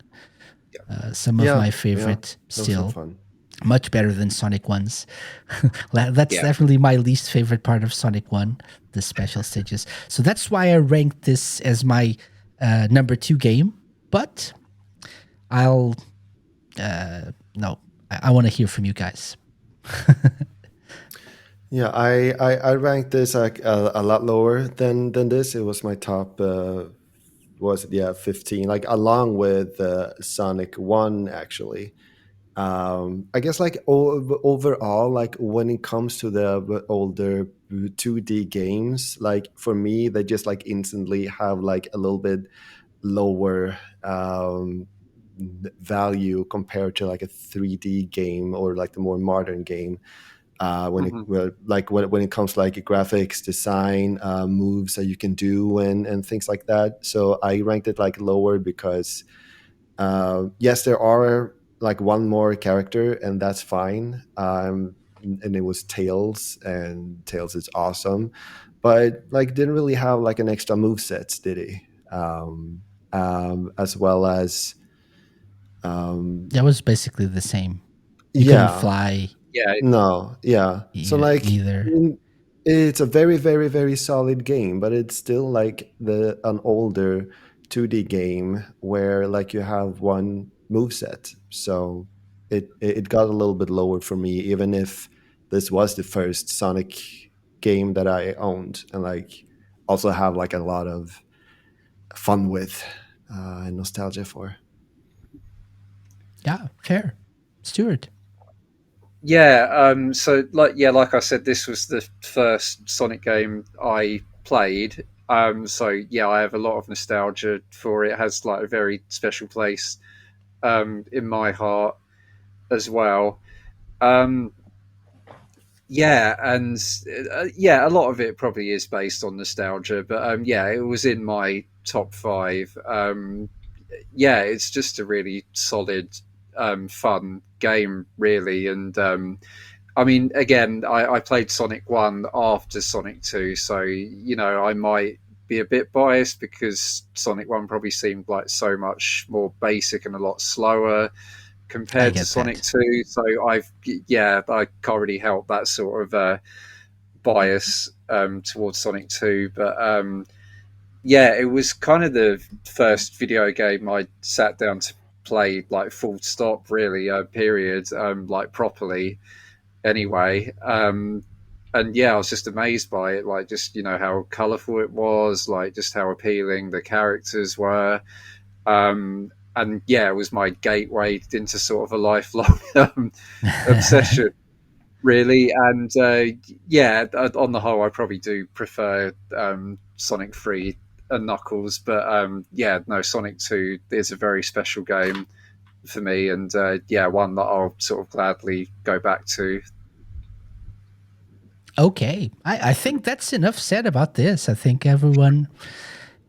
Some of my favorite still. Fun. Much better than Sonic 1's. That's definitely my least favorite part of Sonic 1, the special stages. So that's why I ranked this as my number 2 game. But I'll no, I want to hear from you guys. Yeah, I ranked this like a lot lower than this. It was my top 15, like along with Sonic 1 actually. I guess like overall, like when it comes to the older 2D games, like for me they just like instantly have like a little bit lower value compared to like a 3D game or like the more modern game. When it comes to like graphics, design, moves that you can do, and things like that. So I ranked it like lower because yes, there are like one more character, and that's fine. And it was Tails, and Tails is awesome, but like didn't really have like an extra move sets, did he? As well as That was basically the same. You yeah, couldn't fly. yeah, no, yeah. So like either. it's a very, very, very solid game, but it's still like an older 2D game where like you have one move set. So it got a little bit lower for me, even if this was the first Sonic game that I owned and like also have like a lot of fun with and nostalgia for. Yeah, fair. Stuart. Yeah, so like I said, this was the first Sonic game I played. So yeah, I have a lot of nostalgia for it. It has like a very special place in my heart as well. Um, yeah, and yeah, a lot of it probably is based on nostalgia, but yeah, it was in my top five. Yeah, it's just a really solid, fun game, really, and I mean, again, I played Sonic 1 after Sonic 2, so, I might be a bit biased because Sonic 1 probably seemed like so much more basic and a lot slower I compared to get Sonic that. 2. So I can't really help that sort of bias towards Sonic 2. But yeah, it was kind of the first video game I sat down to play, like full stop, really, period, like properly anyway. And yeah, I was just amazed by it, like just how colourful it was, like just how appealing the characters were. And yeah, it was my gateway into sort of a lifelong obsession, really. And yeah, on the whole, I probably do prefer Sonic 3 and Knuckles, but yeah, no, Sonic 2 is a very special game for me, and yeah, one that I'll sort of gladly go back to. Okay, I think that's enough said about this. I think everyone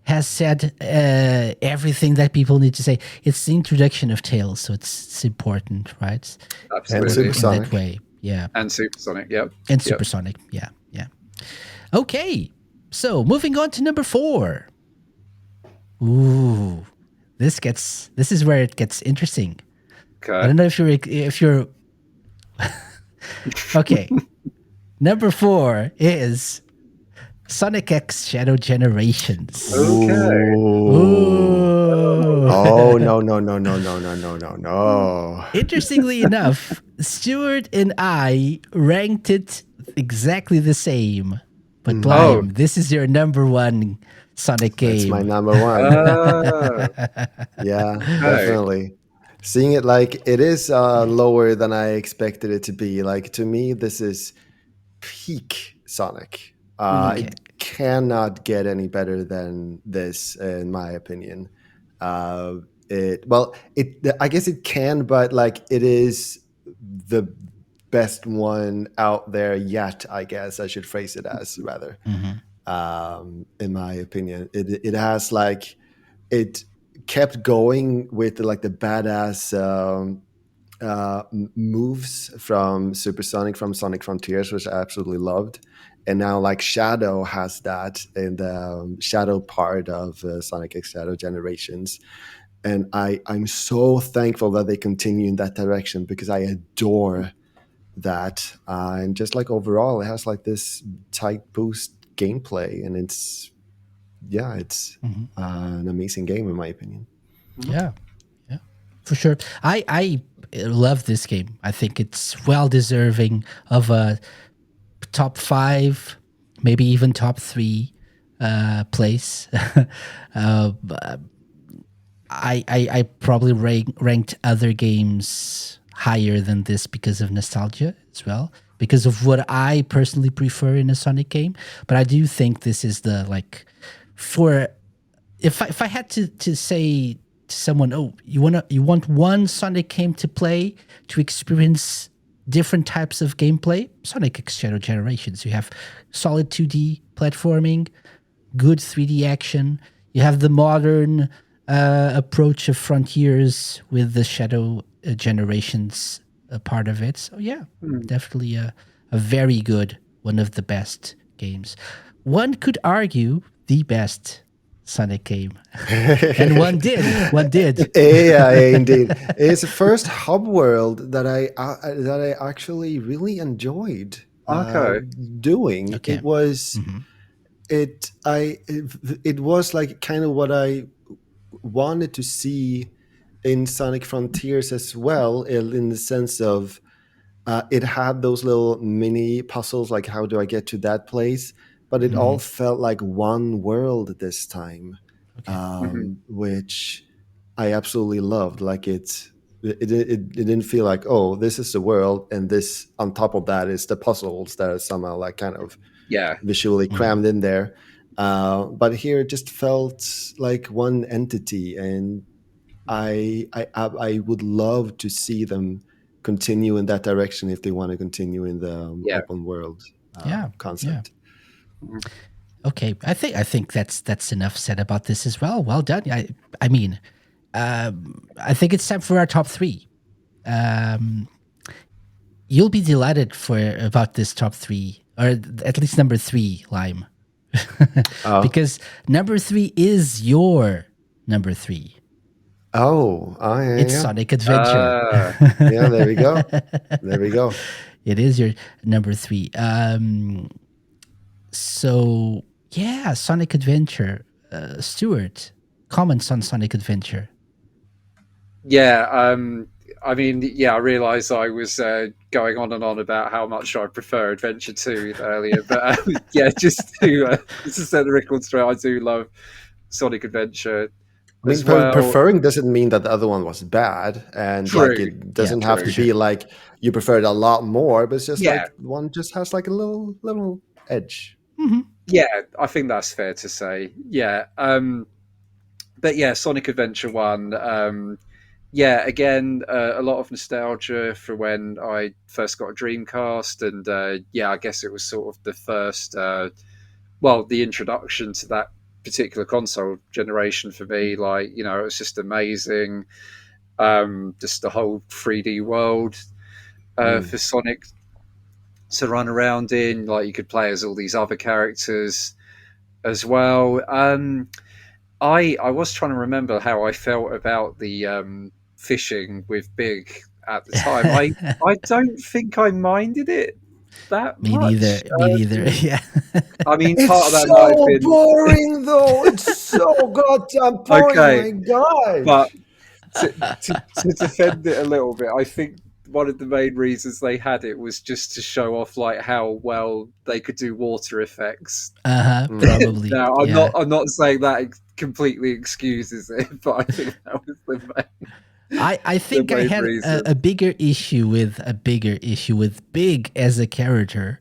has said everything that people need to say. It's the introduction of Tails, so it's important, right? And Absolutely. In Supersonic. that way, yeah. And Supersonic, yep. And Yep. Supersonic, yeah. Okay, so moving on to number 4. Ooh, this is where it gets interesting. I Okay. don't know if you're okay. Number 4 is Sonic X Shadow Generations. Okay. Ooh. Oh no. Interestingly enough, Stuart and I ranked it exactly the same. But Lime, this is your number 1 Sonic game. It's my number one. Yeah, definitely. Seeing it like it is lower than I expected it to be. Like to me, this is peak Sonic. Okay. It cannot get any better than this, in my opinion. I guess it can, but like it is the best one out there yet. I guess I should phrase it as rather. In my opinion, it has like it kept going with like the badass moves from Supersonic, from Sonic Frontiers, which I absolutely loved. And now like Shadow has that in the Shadow part of Sonic X Shadow Generations. And I'm so thankful that they continue in that direction because I adore that. And just like overall, it has like this tight boost gameplay, and it's an amazing game in my opinion. Yeah, for sure. I love this game. I think it's well deserving of a top 5, maybe even top 3 place. I probably ranked other games higher than this because of nostalgia as well, because of what I personally prefer in a Sonic game. But I do think this is the like for if I had to say to someone, oh, you want one Sonic game to play to experience different types of gameplay, Sonic X Shadow Generations. You have solid 2D platforming, good 3D action. You have the modern approach of Frontiers with the Shadow Generations part of it. So yeah, definitely a very good, one of the best games. One could argue the best Sonic game, and one did. Yeah, indeed. It's the first hub world that I actually really enjoyed doing. Okay. It was it was like kind of what I wanted to see in Sonic Frontiers as well, in the sense of It had those little mini puzzles, like how do I get to that place? But it all felt like one world this time, Okay. which I absolutely loved. Like it didn't feel like, oh, this is the world, and this on top of that is the puzzles that are somehow like kind of Yeah, visually crammed in there. But here it just felt like one entity, and I would love to see them continue in that direction if they want to continue in the yeah. open world Yeah. concept. Okay. I think that's enough said about this as well. Well done. I mean, I think it's time for our top three. You'll be delighted about this top three, or at least number three, Lime, because number three is your number three. Oh, yeah, It's yeah. Sonic Adventure. Yeah, there we go. There we go. It is your number three. So yeah, Sonic Adventure. Stuart, comments on Sonic Adventure. Yeah, I mean, yeah, I realised I was going on and on about how much I prefer Adventure 2 earlier, but yeah, just to set the record straight, I do love Sonic Adventure I mean, as well. preferring doesn't mean that the other one was bad, and like True. it doesn't Yeah, have true. to be like you prefer it a lot more, but it's just Yeah, like one just has like a little edge. yeah, I think that's fair to say. Yeah, but yeah, Sonic Adventure 1. Yeah, again, a lot of nostalgia for when I first got a Dreamcast, and yeah, I guess it was sort of the first, well, the introduction to that particular console generation for me. Like, you know, it was just amazing. Just the whole 3D world for Sonic to run around in. Like, you could play as all these other characters as well. I was trying to remember how I felt about the fishing with Big at the time. I don't think I minded it that Me neither. much. Me neither. Yeah. I mean, part of It's that might have so been boring, though. It's so goddamn boring. okay, My but gosh. to defend it a little bit, I think one of the main reasons they had it was just to show off like how well they could do water effects. Probably. Now, Yeah. I'm not saying that completely excuses it, but I think that was the main. I think I main had reason. a bigger issue with Big as a character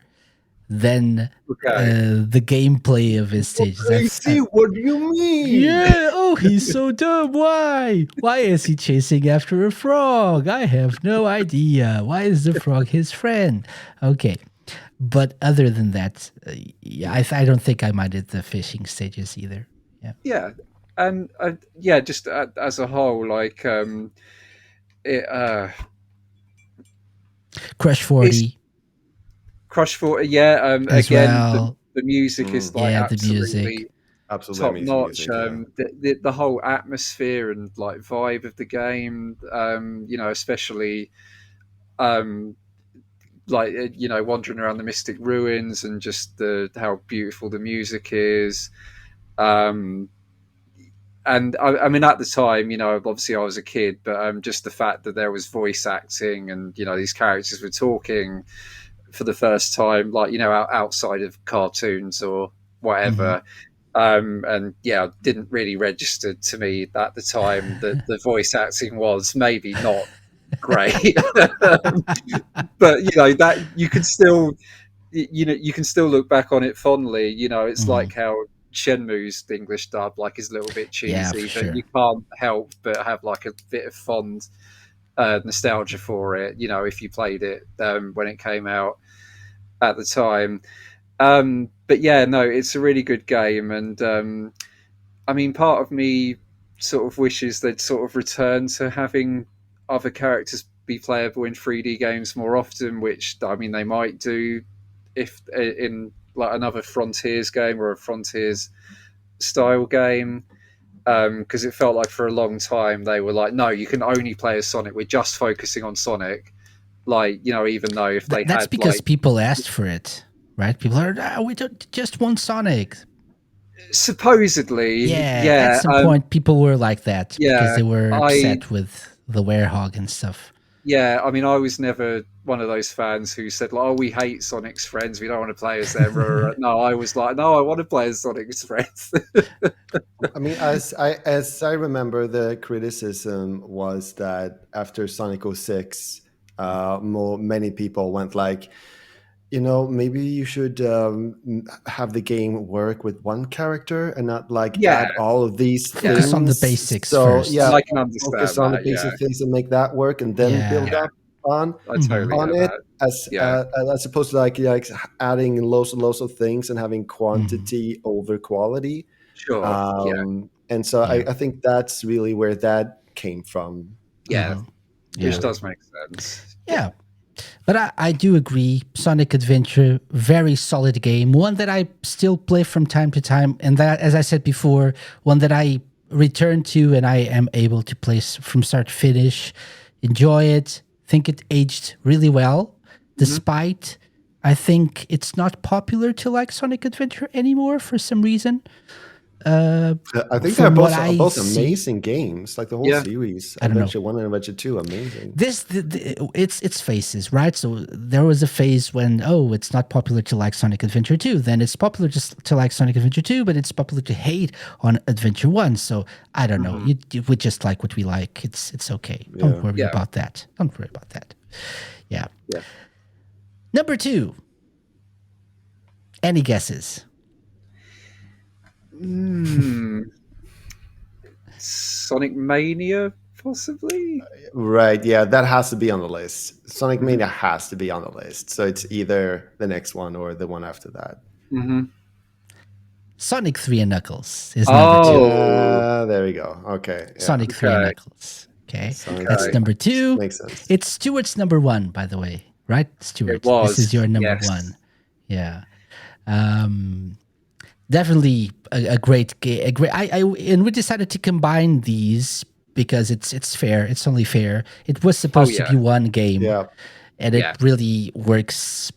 than Okay. the gameplay of his stages. Crazy? What do you mean? Yeah. Oh, he's so dumb. Why? Why is he chasing after a frog? I have no idea. Why is the frog his friend? Okay. But other than that, yeah, I don't think I minded the fishing stages either. Yeah. Yeah, and yeah, just as a whole, like it Crush it's 40 Crush for yeah. as Again, well. the music is like Yeah, the music. absolutely Absolutely top amazing notch. music. Yeah. The whole atmosphere and like vibe of the game. You know, especially like you know, wandering around the mystic ruins and just the how beautiful the music is. Um, and I mean, at the time, you know, obviously I was a kid, but just the fact that there was voice acting and you know these characters were talking for the first time, like you know, outside of cartoons or whatever. And yeah, didn't really register to me at the time that the voice acting was maybe not great, but you know that you can still, you know, you can still look back on it fondly. You know, it's like how Shenmue's English dub like is a little bit Yeah, cheesy, for but sure. you can't help but have like a bit of fond nostalgia for it. You know, if you played it when it came out at the time. But yeah, no, it's a really good game, and I mean, part of me sort of wishes they'd sort of return to having other characters be playable in 3D games more often, which I mean they might do if in like another Frontiers game or a Frontiers style game. Because it felt like for a long time they were like, no, you can only play as Sonic. We're just focusing on Sonic. Like, you know, even though if they That's had because like people asked for it, right? People are, we don't just want Sonic. supposedly, Yeah, at yeah, some point, people were like that because yeah, they were I upset with the Werehog and stuff. Yeah, I mean, I was never one of those fans who said, like, "Oh, we hate Sonic's friends. We don't want to play as them." No, I was like, "No, I want to play as Sonic's friends." I mean, as I remember, the criticism was that after Sonic 06, many people went like, maybe you should have the game work with one character and not like Yeah, add all of these Focus on the things. basics So first. yeah, I can understand focus on the that. Yeah, basic things and make that work, and then build Yeah. up on I totally on get it. that. As Yeah, as opposed to like adding loads and loads of things and having Mm-hmm. quantity over quality. sure. Yeah, And so Yeah. I think that's really where that came from. yeah, which Yeah. does make sense. Yeah. But I do agree. Sonic Adventure, very solid game. One that I still play from time to time. And that, as I said before, one that I return to and I am able to play from start to finish. Enjoy it. Think it aged really well. Despite, I think it's not popular to like Sonic Adventure anymore for some reason. I think From they're what I both see- amazing games. Like the whole Yeah. series, I don't know. Adventure 1 and Adventure 2, amazing. It's phases, right? So there was a phase when it's not popular to like Sonic Adventure 2. Then it's popular to like Sonic Adventure 2, but it's popular to hate on Adventure 1. So I don't know. We just like what we like. It's okay. Don't worry Yeah. about that. Don't worry about that. Yeah. Yeah. Number 2. Any guesses? Sonic Mania, possibly. Right, yeah, that has to be on the list. Sonic Mania has to be on the list. So it's either the next one or the one after that. Sonic 3 and Knuckles is number 2. There we go. Okay. Yeah. Sonic 3 and Okay. Knuckles. Okay. Sonic That's 3. number 2. Makes sense. It's Stuart's number 1, by the way. Right, Stuart? It was, This is your number yes. 1. Yeah. Definitely a great game. And we decided to combine these because it's fair. It's only fair. It was supposed to yeah. be one game. Yeah. And Yeah. it really works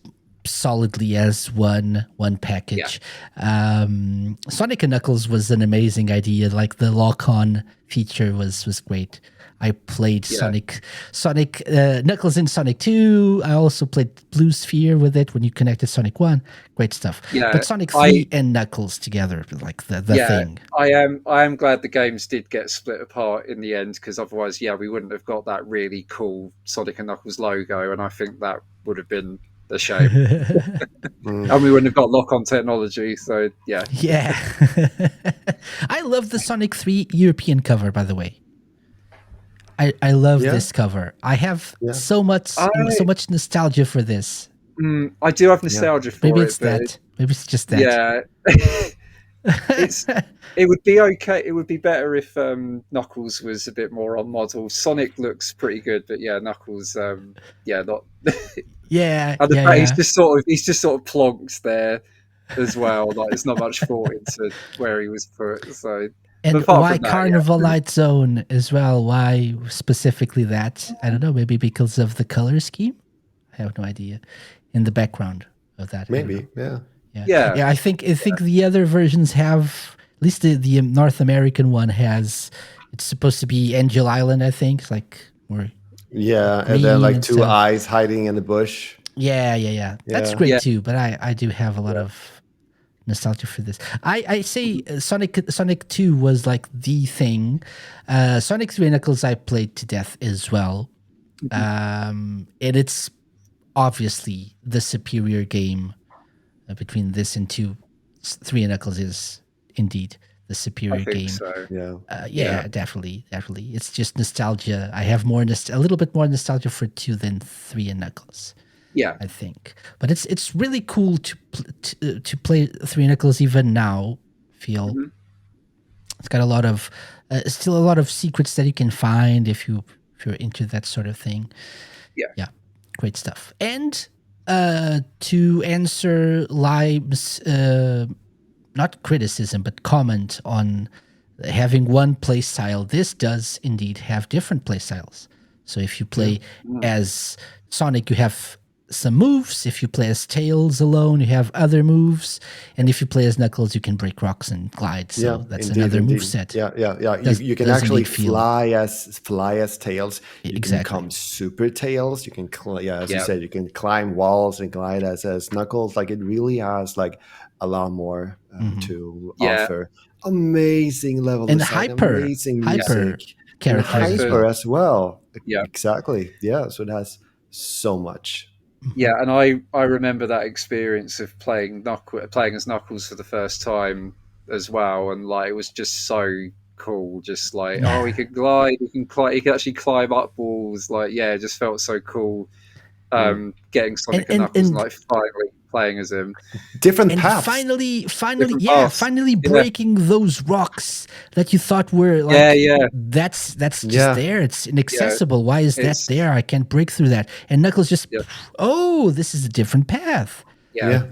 solidly as one package. Sonic and Knuckles was an amazing idea. Like the lock-on feature was great. I played Sonic Knuckles in Sonic 2. I also played Blue Sphere with it when you connected Sonic 1. Great stuff. Yeah, But Sonic 3 and Knuckles together, like the thing. I am glad the games did get split apart in the end, because otherwise, we wouldn't have got that really cool Sonic and Knuckles logo, and I think that would have been a shame. And we wouldn't have got lock-on technology. So yeah. Yeah. I love the Sonic 3 European cover, by the way. I love this cover. I have so much nostalgia for this. I do have nostalgia for Maybe it. it's that. Maybe it's just that. Yeah. It would be okay. It would be better if Knuckles was a bit more on model. Sonic looks pretty good, but Knuckles, not. Yeah. And the fact yeah. he's just sort of plonked there as well. Like there's not much thought into where he was put. So. And Apart why from that, Carnival Light Zone as well? Why specifically that? I don't know. Maybe because of the color scheme? I have no idea. In the background of that. Maybe, Yeah. I think the other versions have, at least the North American one has, it's supposed to be Angel Island, I think. It's like more. Yeah, and green then like and two stuff. eyes hiding in the bush. Yeah. That's Yeah. great Yeah. too, but I do have a lot of nostalgia for this. I say Sonic 2 was like the thing. Sonic 3 and Knuckles I played to death as well. And it's obviously the superior game between this and 2. 3 and Knuckles is indeed the superior I think game. so. Yeah. Definitely. It's just nostalgia. I have a little bit more nostalgia for 2 than 3 and Knuckles. Yeah. I think, but it's really cool to play 3 Knuckles even now. It's got a lot of still a lot of secrets that you can find if you're into that sort of thing. Yeah, great stuff. And to answer Lime's not criticism but comment on having one play style, this does indeed have different play styles. So if you play as Sonic, you have some moves. If you play as Tails alone, you have other moves. And if you play as Knuckles, you can break rocks and glide. So that's another move set. Yeah. You can does actually indeed feel- fly as Tails. You can Exactly. become Super Tails. You can, as you Yeah. said, you can climb walls and glide as Knuckles. Like, it really has like a lot more to Yeah. offer. Amazing level And design, amazing hyper music, characters and as hyper well. as well. Yeah. Exactly. Yeah. So it has so much. Yeah, and I remember that experience of playing as Knuckles for the first time as well, and like it was just so cool. Just like, oh, he can glide, he can actually climb up walls. Like, yeah, it just felt so cool. Getting Sonic and Knuckles and like finally playing as him. Different And paths. finally Different paths. breaking those rocks that you thought were like, that's just there. It's inaccessible. Why is that there? I can't break through that. And Knuckles just, oh, this is a different path. Yeah.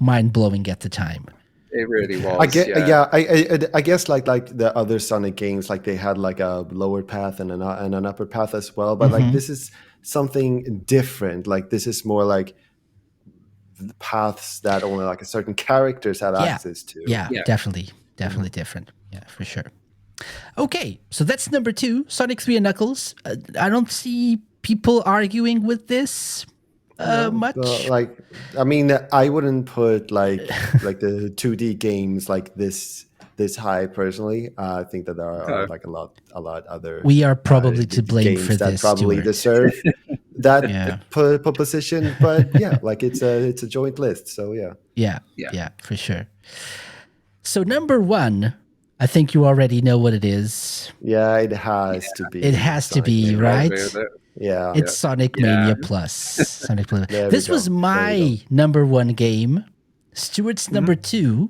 Mind blowing at the time. It really was. I guess like the other Sonic games, like they had like a lower path and an upper path as well. But like this is something different. Like this is more like the paths that only like a certain characters have access to. Yeah, definitely different. Yeah, for sure. Okay, so that's number 2, Sonic 3 and Knuckles. I don't see people arguing with this much. Like, I mean, I wouldn't put like the 2D games like this high personally. I think that there are like a lot other. We are probably to blame games for that this. Probably Stuart. deserve that position, but yeah, like it's a joint list. So yeah, for sure. So number 1, I think you already know what it is. Yeah, it has to be. It has to be, right? Yeah, it's Sonic Mania Plus. Sonic Mania. This was my number 1 game. Stuart's number 2.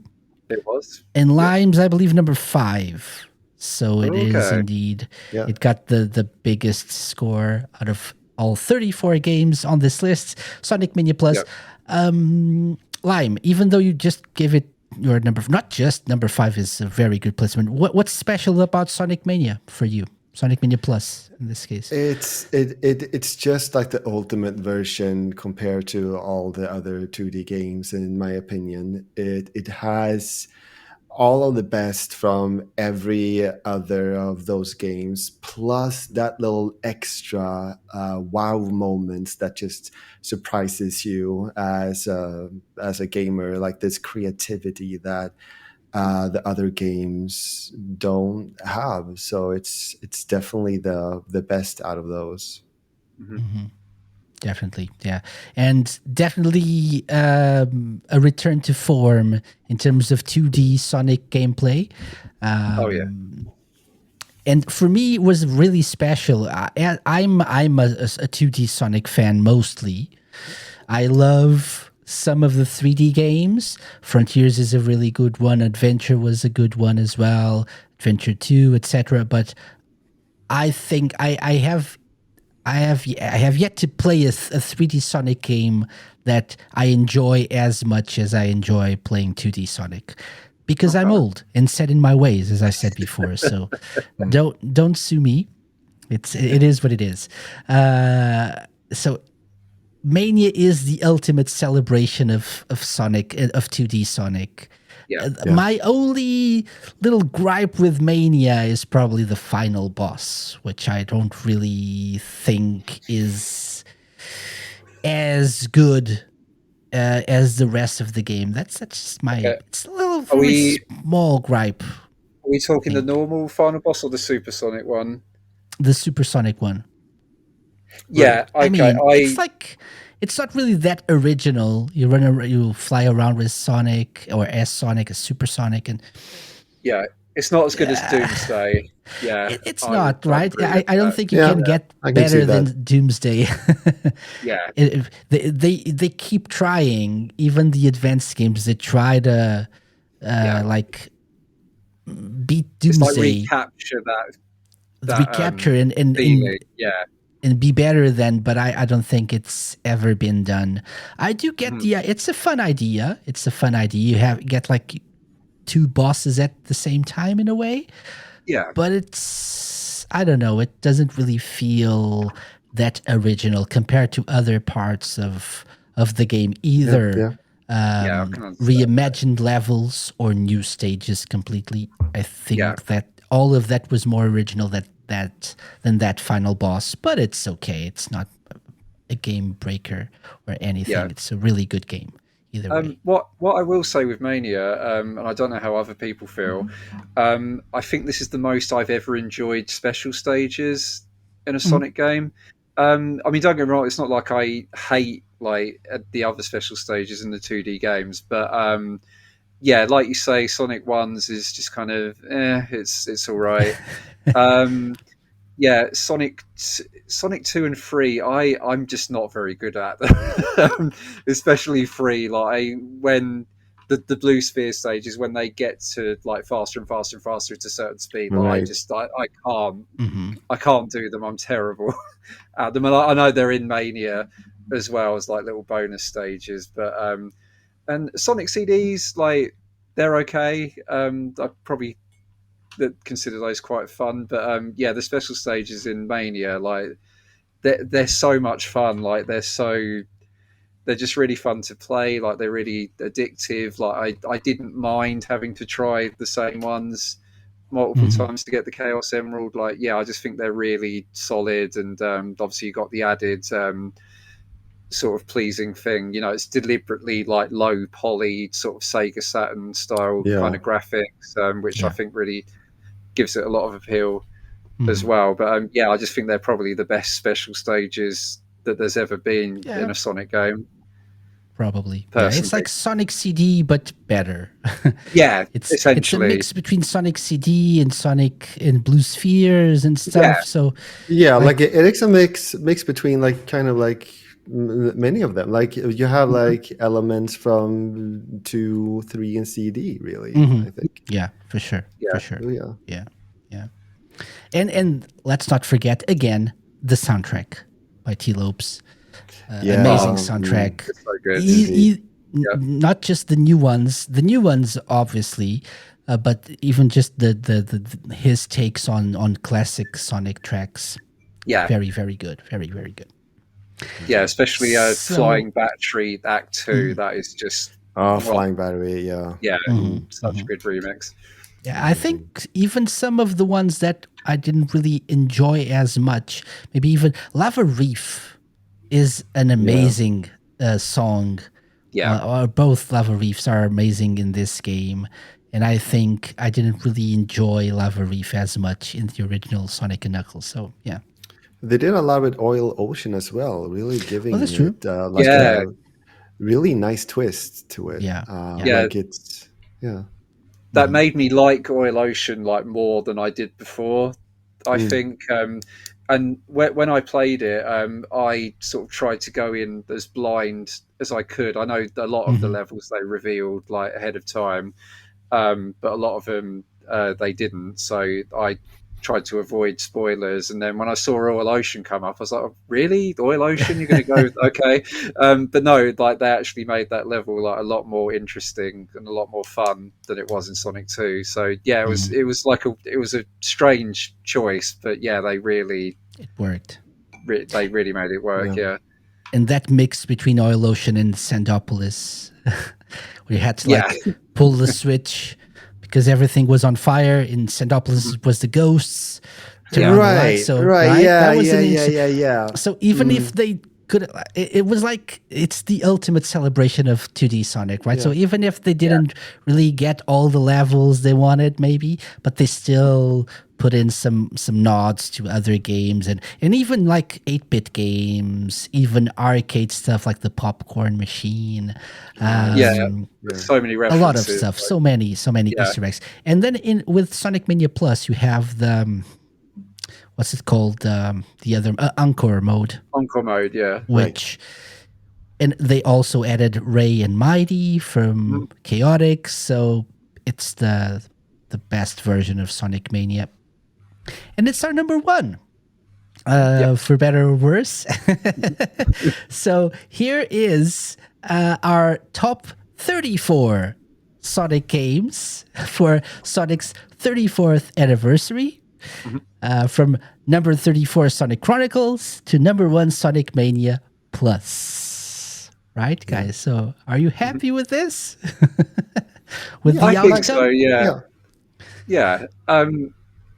It was. And Lime's, I believe, number 5. So it is indeed. Yeah. It got the biggest score out of all 34 games on this list. Sonic Mania Plus. Lime, even though you just gave it your not just number 5 is a very good placement. What's special about Sonic Mania for you? Sonic Mania Plus in this case. It's just like the ultimate version compared to all the other 2D games, in my opinion. It has all of the best from every other of those games, plus that little extra wow moments that just surprises you as a gamer, like this creativity that the other games don't have. So it's definitely the best out of those. Definitely, yeah. And definitely a return to form in terms of 2D Sonic gameplay. And for me, it was really special. I'm a 2D Sonic fan mostly. I love some of the 3D games. Frontiers is a really good one. Adventure was a good one as well. Adventure 2, etc. But I think I have yet to play a 3D Sonic game that I enjoy as much as I enjoy playing 2D Sonic, because I'm old and set in my ways, as I said before. So don't sue me. It is what it is. So Mania is the ultimate celebration of Sonic, of 2D Sonic. My only little gripe with Mania is probably the final boss, which I don't really think is as good as the rest of the game. That's just my it's a little very small gripe. Are we talking the normal final boss or the supersonic one? The supersonic one. Yeah, I mean, it's like, it's not really that original. You fly around with Sonic, or as Sonic, as Supersonic, and it's not as good as Doomsday. Yeah, it's not, right? I don't think you can get better than Doomsday. They keep trying. Even the advanced games, they try to like beat Doomsday. It's like recapture that recapture and feeling. And be better than, but I don't think it's ever been done. I do get it's a fun idea. It's a fun idea. You get like 2 bosses at the same time in a way. Yeah. But it's, I don't know, it doesn't really feel that original compared to other parts of the game, either I can understand reimagined levels or new stages completely. I think Yeah. that all of that was more original than that final boss, but it's okay. It's not a game breaker or anything. Yeah. It's a really good game either way. What I will say with Mania, and I don't know how other people feel, I think this is the most I've ever enjoyed special stages in a Sonic game. I mean, don't get me wrong; it's not like I hate like the other special stages in the 2D games, but yeah, like you say, Sonic Ones is just kind of it's all right. um, yeah, Sonic 2 and 3, I'm just not very good at them. Especially 3, like when the blue sphere stages, when they get to like faster and faster and faster at a certain speed, like, I can't I can't do them. I'm terrible at them. And I know they're in Mania as well as like little bonus stages, but and Sonic CDs, like, they're okay. I probably that consider those quite fun, but yeah, the special stages in Mania, like, they're so much fun. Like, they're just really fun to play. Like, they're really addictive. Like, I didn't mind having to try the same ones multiple times to get the Chaos Emerald. Like, yeah, I just think they're really solid, and obviously you got the added sort of pleasing thing. You know, it's deliberately like low poly, sort of Sega Saturn style kind of graphics, which I think really gives it a lot of appeal as well. But yeah, I just think they're probably the best special stages that there's ever been in a Sonic game. Probably. Yeah, it's like Sonic CD, but better. Yeah, it's essentially. It's a mix between Sonic CD and Sonic and Blue Spheres and stuff. Yeah. So yeah, like it's a mix between like kind of like many of them. Like you have like elements from 2, 3, and CD. Really, I think. Yeah, for sure. Yeah. For sure. Oh, yeah. Yeah. And let's not forget again the soundtrack by T. Lopes. Amazing soundtrack. It's so good. Not just the new ones. The new ones, obviously, but even just the his takes on classic Sonic tracks. Yeah. Very, very good. Very, very good. Yeah, especially Flying Battery Act 2. That is just Flying Battery. Yeah. Yeah, such a good remix. Yeah, I think even some of the ones that I didn't really enjoy as much, maybe even Lava Reef is an amazing song. Yeah. Or both Lava Reefs are amazing in this game. And I think I didn't really enjoy Lava Reef as much in the original Sonic and Knuckles. So, yeah. They did a lot with Oil Ocean as well, really giving that's true. it like a really nice twist to it. Yeah. Like it's, That made me like Oil Ocean like more than I did before, I think. And when I played it, I sort of tried to go in as blind as I could. I know a lot of the levels they revealed like ahead of time, but a lot of them they didn't. So I tried to avoid spoilers. And then when I saw Oil Ocean come up, I was like, oh, really? Oil Ocean? You're going to go? Okay. But no, like they actually made that level like a lot more interesting and a lot more fun than it was in Sonic 2. So yeah, it was like it was a strange choice, but yeah, it worked. They really made it work. Yeah. And that mix between Oil Ocean and Sandopolis, where you had to pull the switch because everything was on fire. In Sandopolis, it was the ghosts. Right. Yeah. So even if they could, it was like it's the ultimate celebration of 2D Sonic, right? So even if they didn't really get all the levels they wanted, maybe, but they still put in some nods to other games and even like 8-bit games, even arcade stuff like the Popcorn Machine. So many references. A lot of stuff. So many Easter eggs. And then with Sonic Mania Plus, you have the what's it called? The other Encore mode. Encore mode, yeah. Which, and they also added Ray and Mighty from Chaotix. So it's the best version of Sonic Mania. And it's our number one, for better or worse. So here is our top 34 Sonic games for Sonic's 34th anniversary. From number 34 Sonic Chronicles to number 1 Sonic Mania Plus. Right, guys? So are you happy with this? With the I outcome? think so. Yeah.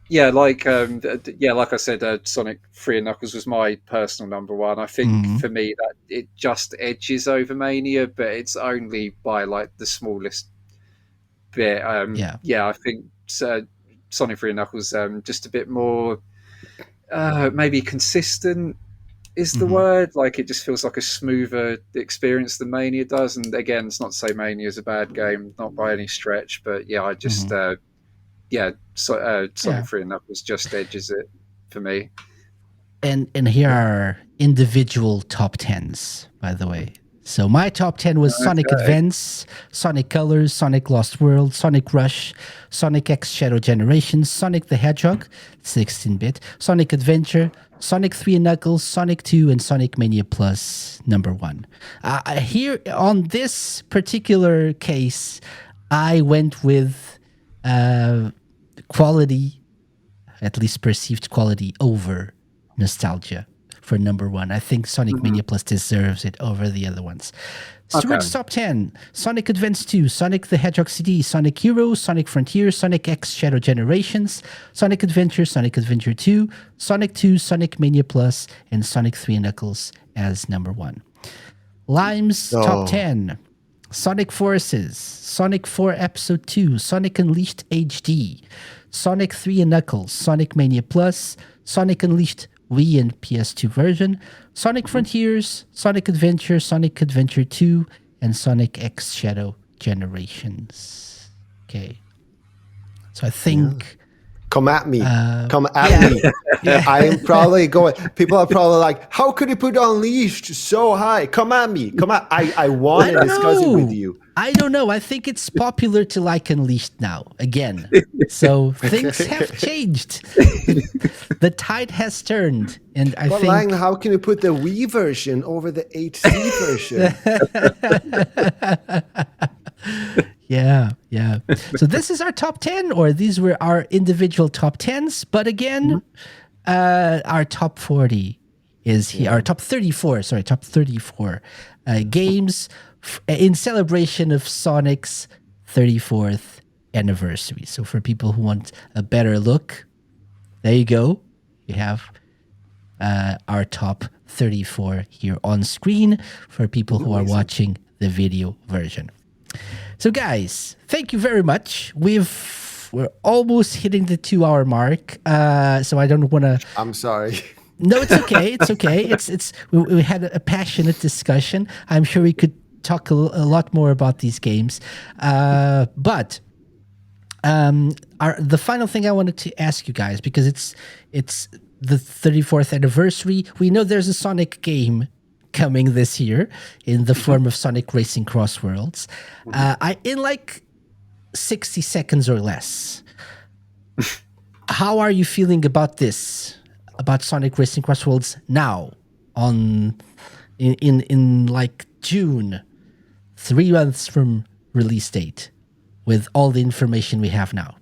Yeah. Like I said, Sonic 3 and Knuckles was my personal number one. I think for me that it just edges over Mania, but it's only by like the smallest bit. I think Sonic 3 and Knuckles just a bit more maybe consistent is the word. Like it just feels like a smoother experience than Mania does. And again, it's not to say Mania is a bad game, not by any stretch, but yeah, I just Sonic 3 and Knuckles just edges it for me. And here are individual top 10s, by the way. So my top 10 was Sonic Advance, Sonic Colors, Sonic Lost World, Sonic Rush, Sonic X Shadow Generations, Sonic the Hedgehog, 16-bit, Sonic Adventure, Sonic 3 and Knuckles, Sonic 2, and Sonic Mania Plus, number 1. Here, on this particular case, I went with quality, at least perceived quality, over nostalgia for number 1. I think Sonic Mania Plus deserves it over the other ones. Stuart's top 10: Sonic Advance 2, Sonic the Hedgehog CD, Sonic Heroes, Sonic Frontiers, Sonic X Shadow Generations, Sonic Adventure 2, Sonic 2, Sonic Mania Plus, and Sonic 3 and Knuckles as number 1. Lime's top 10: Sonic Forces, Sonic 4 Episode 2, Sonic Unleashed HD, Sonic 3 and Knuckles, Sonic Mania Plus, Sonic Unleashed Wii and PS2 version, Sonic Frontiers, Sonic Adventure 2, and Sonic X Shadow Generations. Okay. So I think... Come at me. Come at me. I am probably going... People are probably like, how could you put Unleashed so high? Come at me. I want to discuss it with you. I don't know. I think it's popular to like Unleashed now, again. So things have changed. The tide has turned. And I think... Lang, how can you put the Wii version over the HD version? Yeah. So this is our top 10, or these were our individual top 10s. But again, our top 40 is here. Our top 34 games in celebration of Sonic's 34th anniversary. So for people who want a better look, there you go. You have our top 34 here on screen for people who are watching the video version. So guys, thank you very much. We're almost hitting the 2-hour mark. So I don't want to... I'm sorry. No, it's okay. It's okay. We had a passionate discussion. I'm sure we could talk a lot more about these games. But the final thing I wanted to ask you guys, because it's the 34th anniversary. We know there's a Sonic game coming this year in the form of Sonic Racing CrossWorlds. In like 60 seconds or less, how are you feeling about this? About Sonic Racing CrossWorlds now in like June, 3 months from release date, with all the information we have now?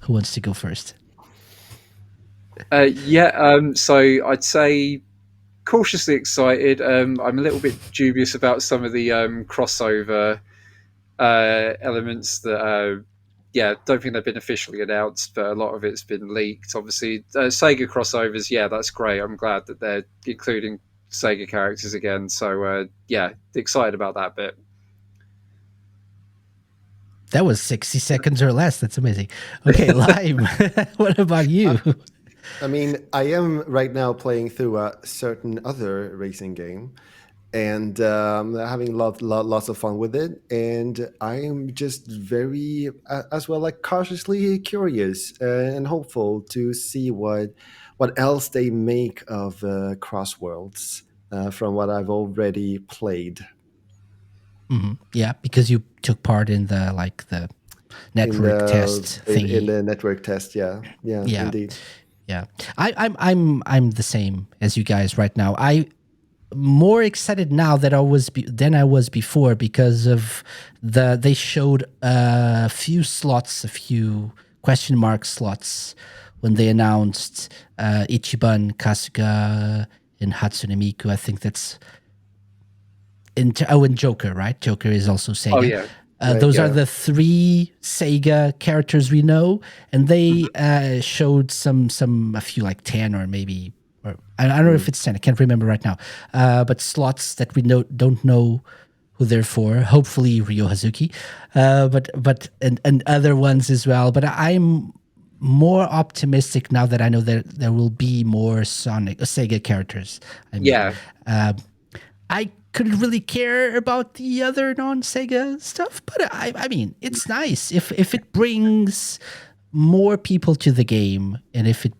Who wants to go first? So I'd say cautiously excited. I'm a little bit dubious about some of the crossover elements that don't think they've been officially announced, but a lot of it's been leaked. Obviously, Sega crossovers, that's great. I'm glad that they're including Sega characters again. So excited about that bit. That was 60 seconds or less. That's amazing. Okay, Lime, what about you? I mean, I am right now playing through a certain other racing game, and having lots of fun with it. And I am just very, as well, like cautiously curious and hopeful to see what else they make of CrossWorlds from what I've already played. Mm-hmm. Yeah, because you took part in the network test thingy. In the network test, yeah, indeed. Yeah, I'm the same as you guys right now. I'm more excited now than I was before, because of they showed a few question mark slots when they announced Ichiban, Kasuga, and Hatsune Miku. I think that's and Joker, right? Joker is also Sega. Oh yeah. Those are the 3 Sega characters we know, and they showed a few like 10 or maybe, or I don't know if it's 10. I can't remember right now. But slots that we don't know who they're for. Hopefully Ryo Hazuki, but and other ones as well. But I'm more optimistic now that I know that there will be more Sega characters. I mean, Yeah. I couldn't really care about the other non-Sega stuff, but I mean, it's nice if it brings more people to the game, and if it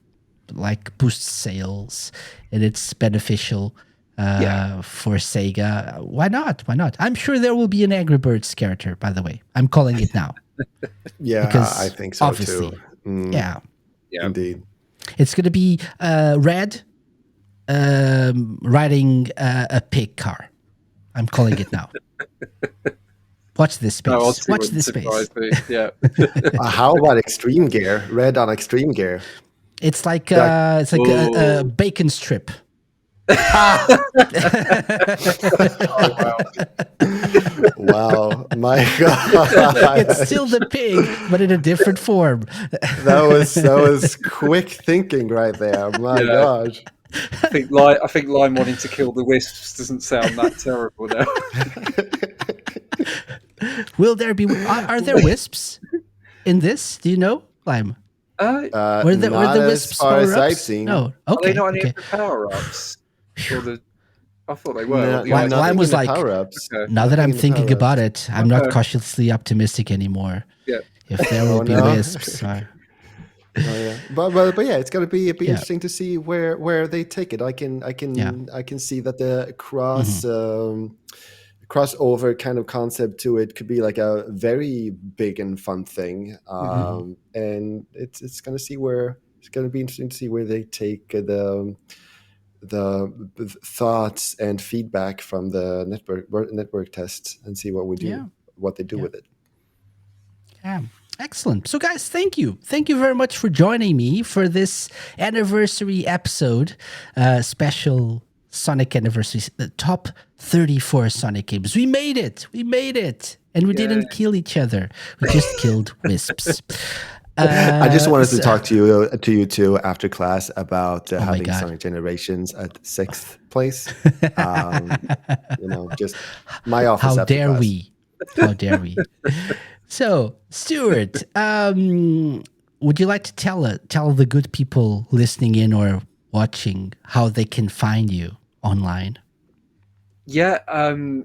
like boosts sales and it's beneficial for Sega. Why not? Why not? I'm sure there will be an Angry Birds character, by the way. I'm calling it now. Yeah, Because I think so obviously, too. Yeah. Indeed. It's going to be Red riding a pig car. I'm calling it now. Watch this space. No, Watch this space. Yeah. How about Extreme Gear? Red on Extreme Gear. It's like a bacon strip. Wow, my God! It's still the pig, but in a different form. That was quick thinking right there. My gosh. I think Lime wanting to kill the wisps doesn't sound that terrible now. Will there be? Are there wisps in this? Do you know, Lime? Were the wisps as far as power-ups? I've seen. No. Are Okay. they not any Okay. of the power-ups? I thought they were. No, The Lime items? was like, power-ups. Okay. now that I'm in the thinking about power-ups. it, I'm not Okay. cautiously optimistic anymore. Yeah. If there will be no. wisps. Oh, yeah. But yeah, it's gonna be interesting to see where they take it. I can see that the crossover kind of concept to it could be like a very big and fun thing. And it's gonna be interesting to see where they take the thoughts and feedback from the network tests and see what they do with it. Yeah. Excellent. So, guys, thank you. Thank you very much for joining me for this anniversary episode, special Sonic anniversary, the top 34 Sonic games. We made it. And we didn't kill each other. We just killed wisps. I just wanted to talk to you two after class about having God. Sonic Generations at 6th place. Just my office. How after dare class. we? How dare we? So, Stuart, would you like to tell the good people listening in or watching how they can find you online? Yeah,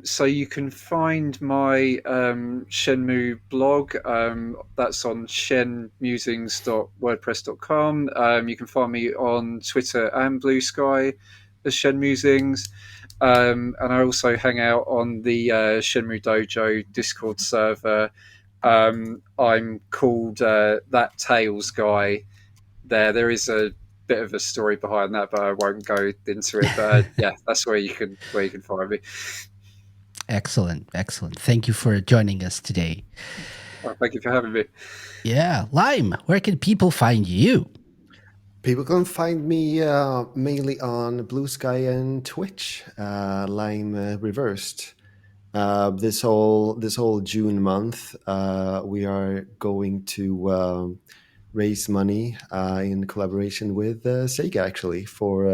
so you can find my Shenmue blog. That's on shenmusings.wordpress.com. You can find me on Twitter and Blue Sky as Shenmusings. And I also hang out on the Shenmue Dojo Discord server. I'm called That Tails Guy. There is a bit of a story behind that, but I won't go into it. But yeah, that's where you can find me. Excellent. Thank you for joining us today. Well, thank you for having me. Yeah, Lime, where can people find you? People can find me mainly on Blue Sky and Twitch. Lime Reversed. This whole June month, we are going to raise money in collaboration with Sega, actually, for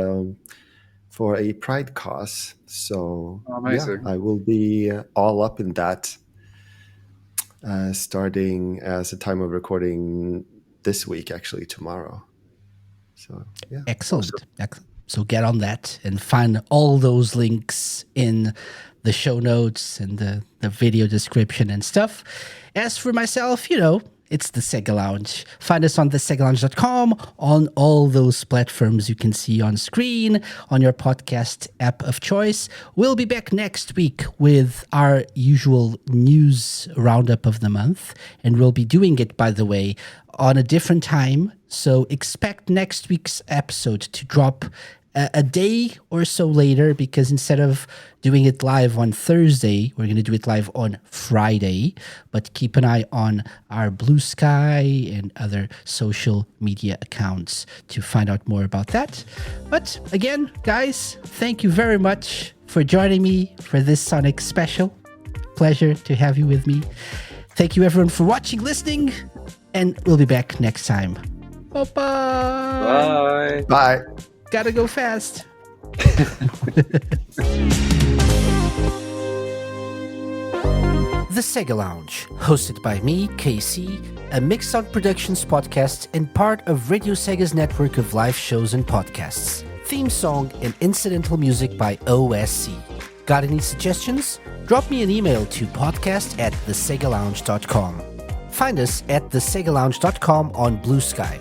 a Pride cause. So amazing. I will be all up in that, starting as a time of recording this week, actually tomorrow. So yeah, Excellent. So get on that and find all those links in the show notes and the video description and stuff. As for myself, it's the SEGA Lounge. Find us on thesegalounge.com, on all those platforms you can see on screen, on your podcast app of choice. We'll be back next week with our usual news roundup of the month. And we'll be doing it, by the way, on a different time. So expect next week's episode to drop a day or so later, because instead of doing it live on Thursday, we're going to do it live on Friday. But keep an eye on our Blue Sky and other social media accounts to find out more about that. But again, guys, thank you very much for joining me for this Sonic special. Pleasure to have you with me. Thank you everyone for watching, listening, and we'll be back next time. Bye-bye. Bye. Bye. Gotta go fast. The SEGA Lounge, hosted by me, KC, a Mixout Productions podcast and part of Radio Sega's network of live shows and podcasts. Theme song and incidental music by OSC. Got any suggestions? Drop me an email to podcast@thesegalounge.com. Find us at thesegalounge.com on Blue Sky.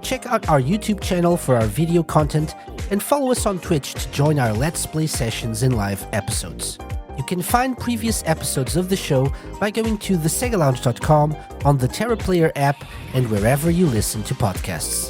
Check out our YouTube channel for our video content and follow us on Twitch to join our Let's Play sessions and live episodes. You can find previous episodes of the show by going to thesegalounge.com on the TerraPlayer app and wherever you listen to podcasts.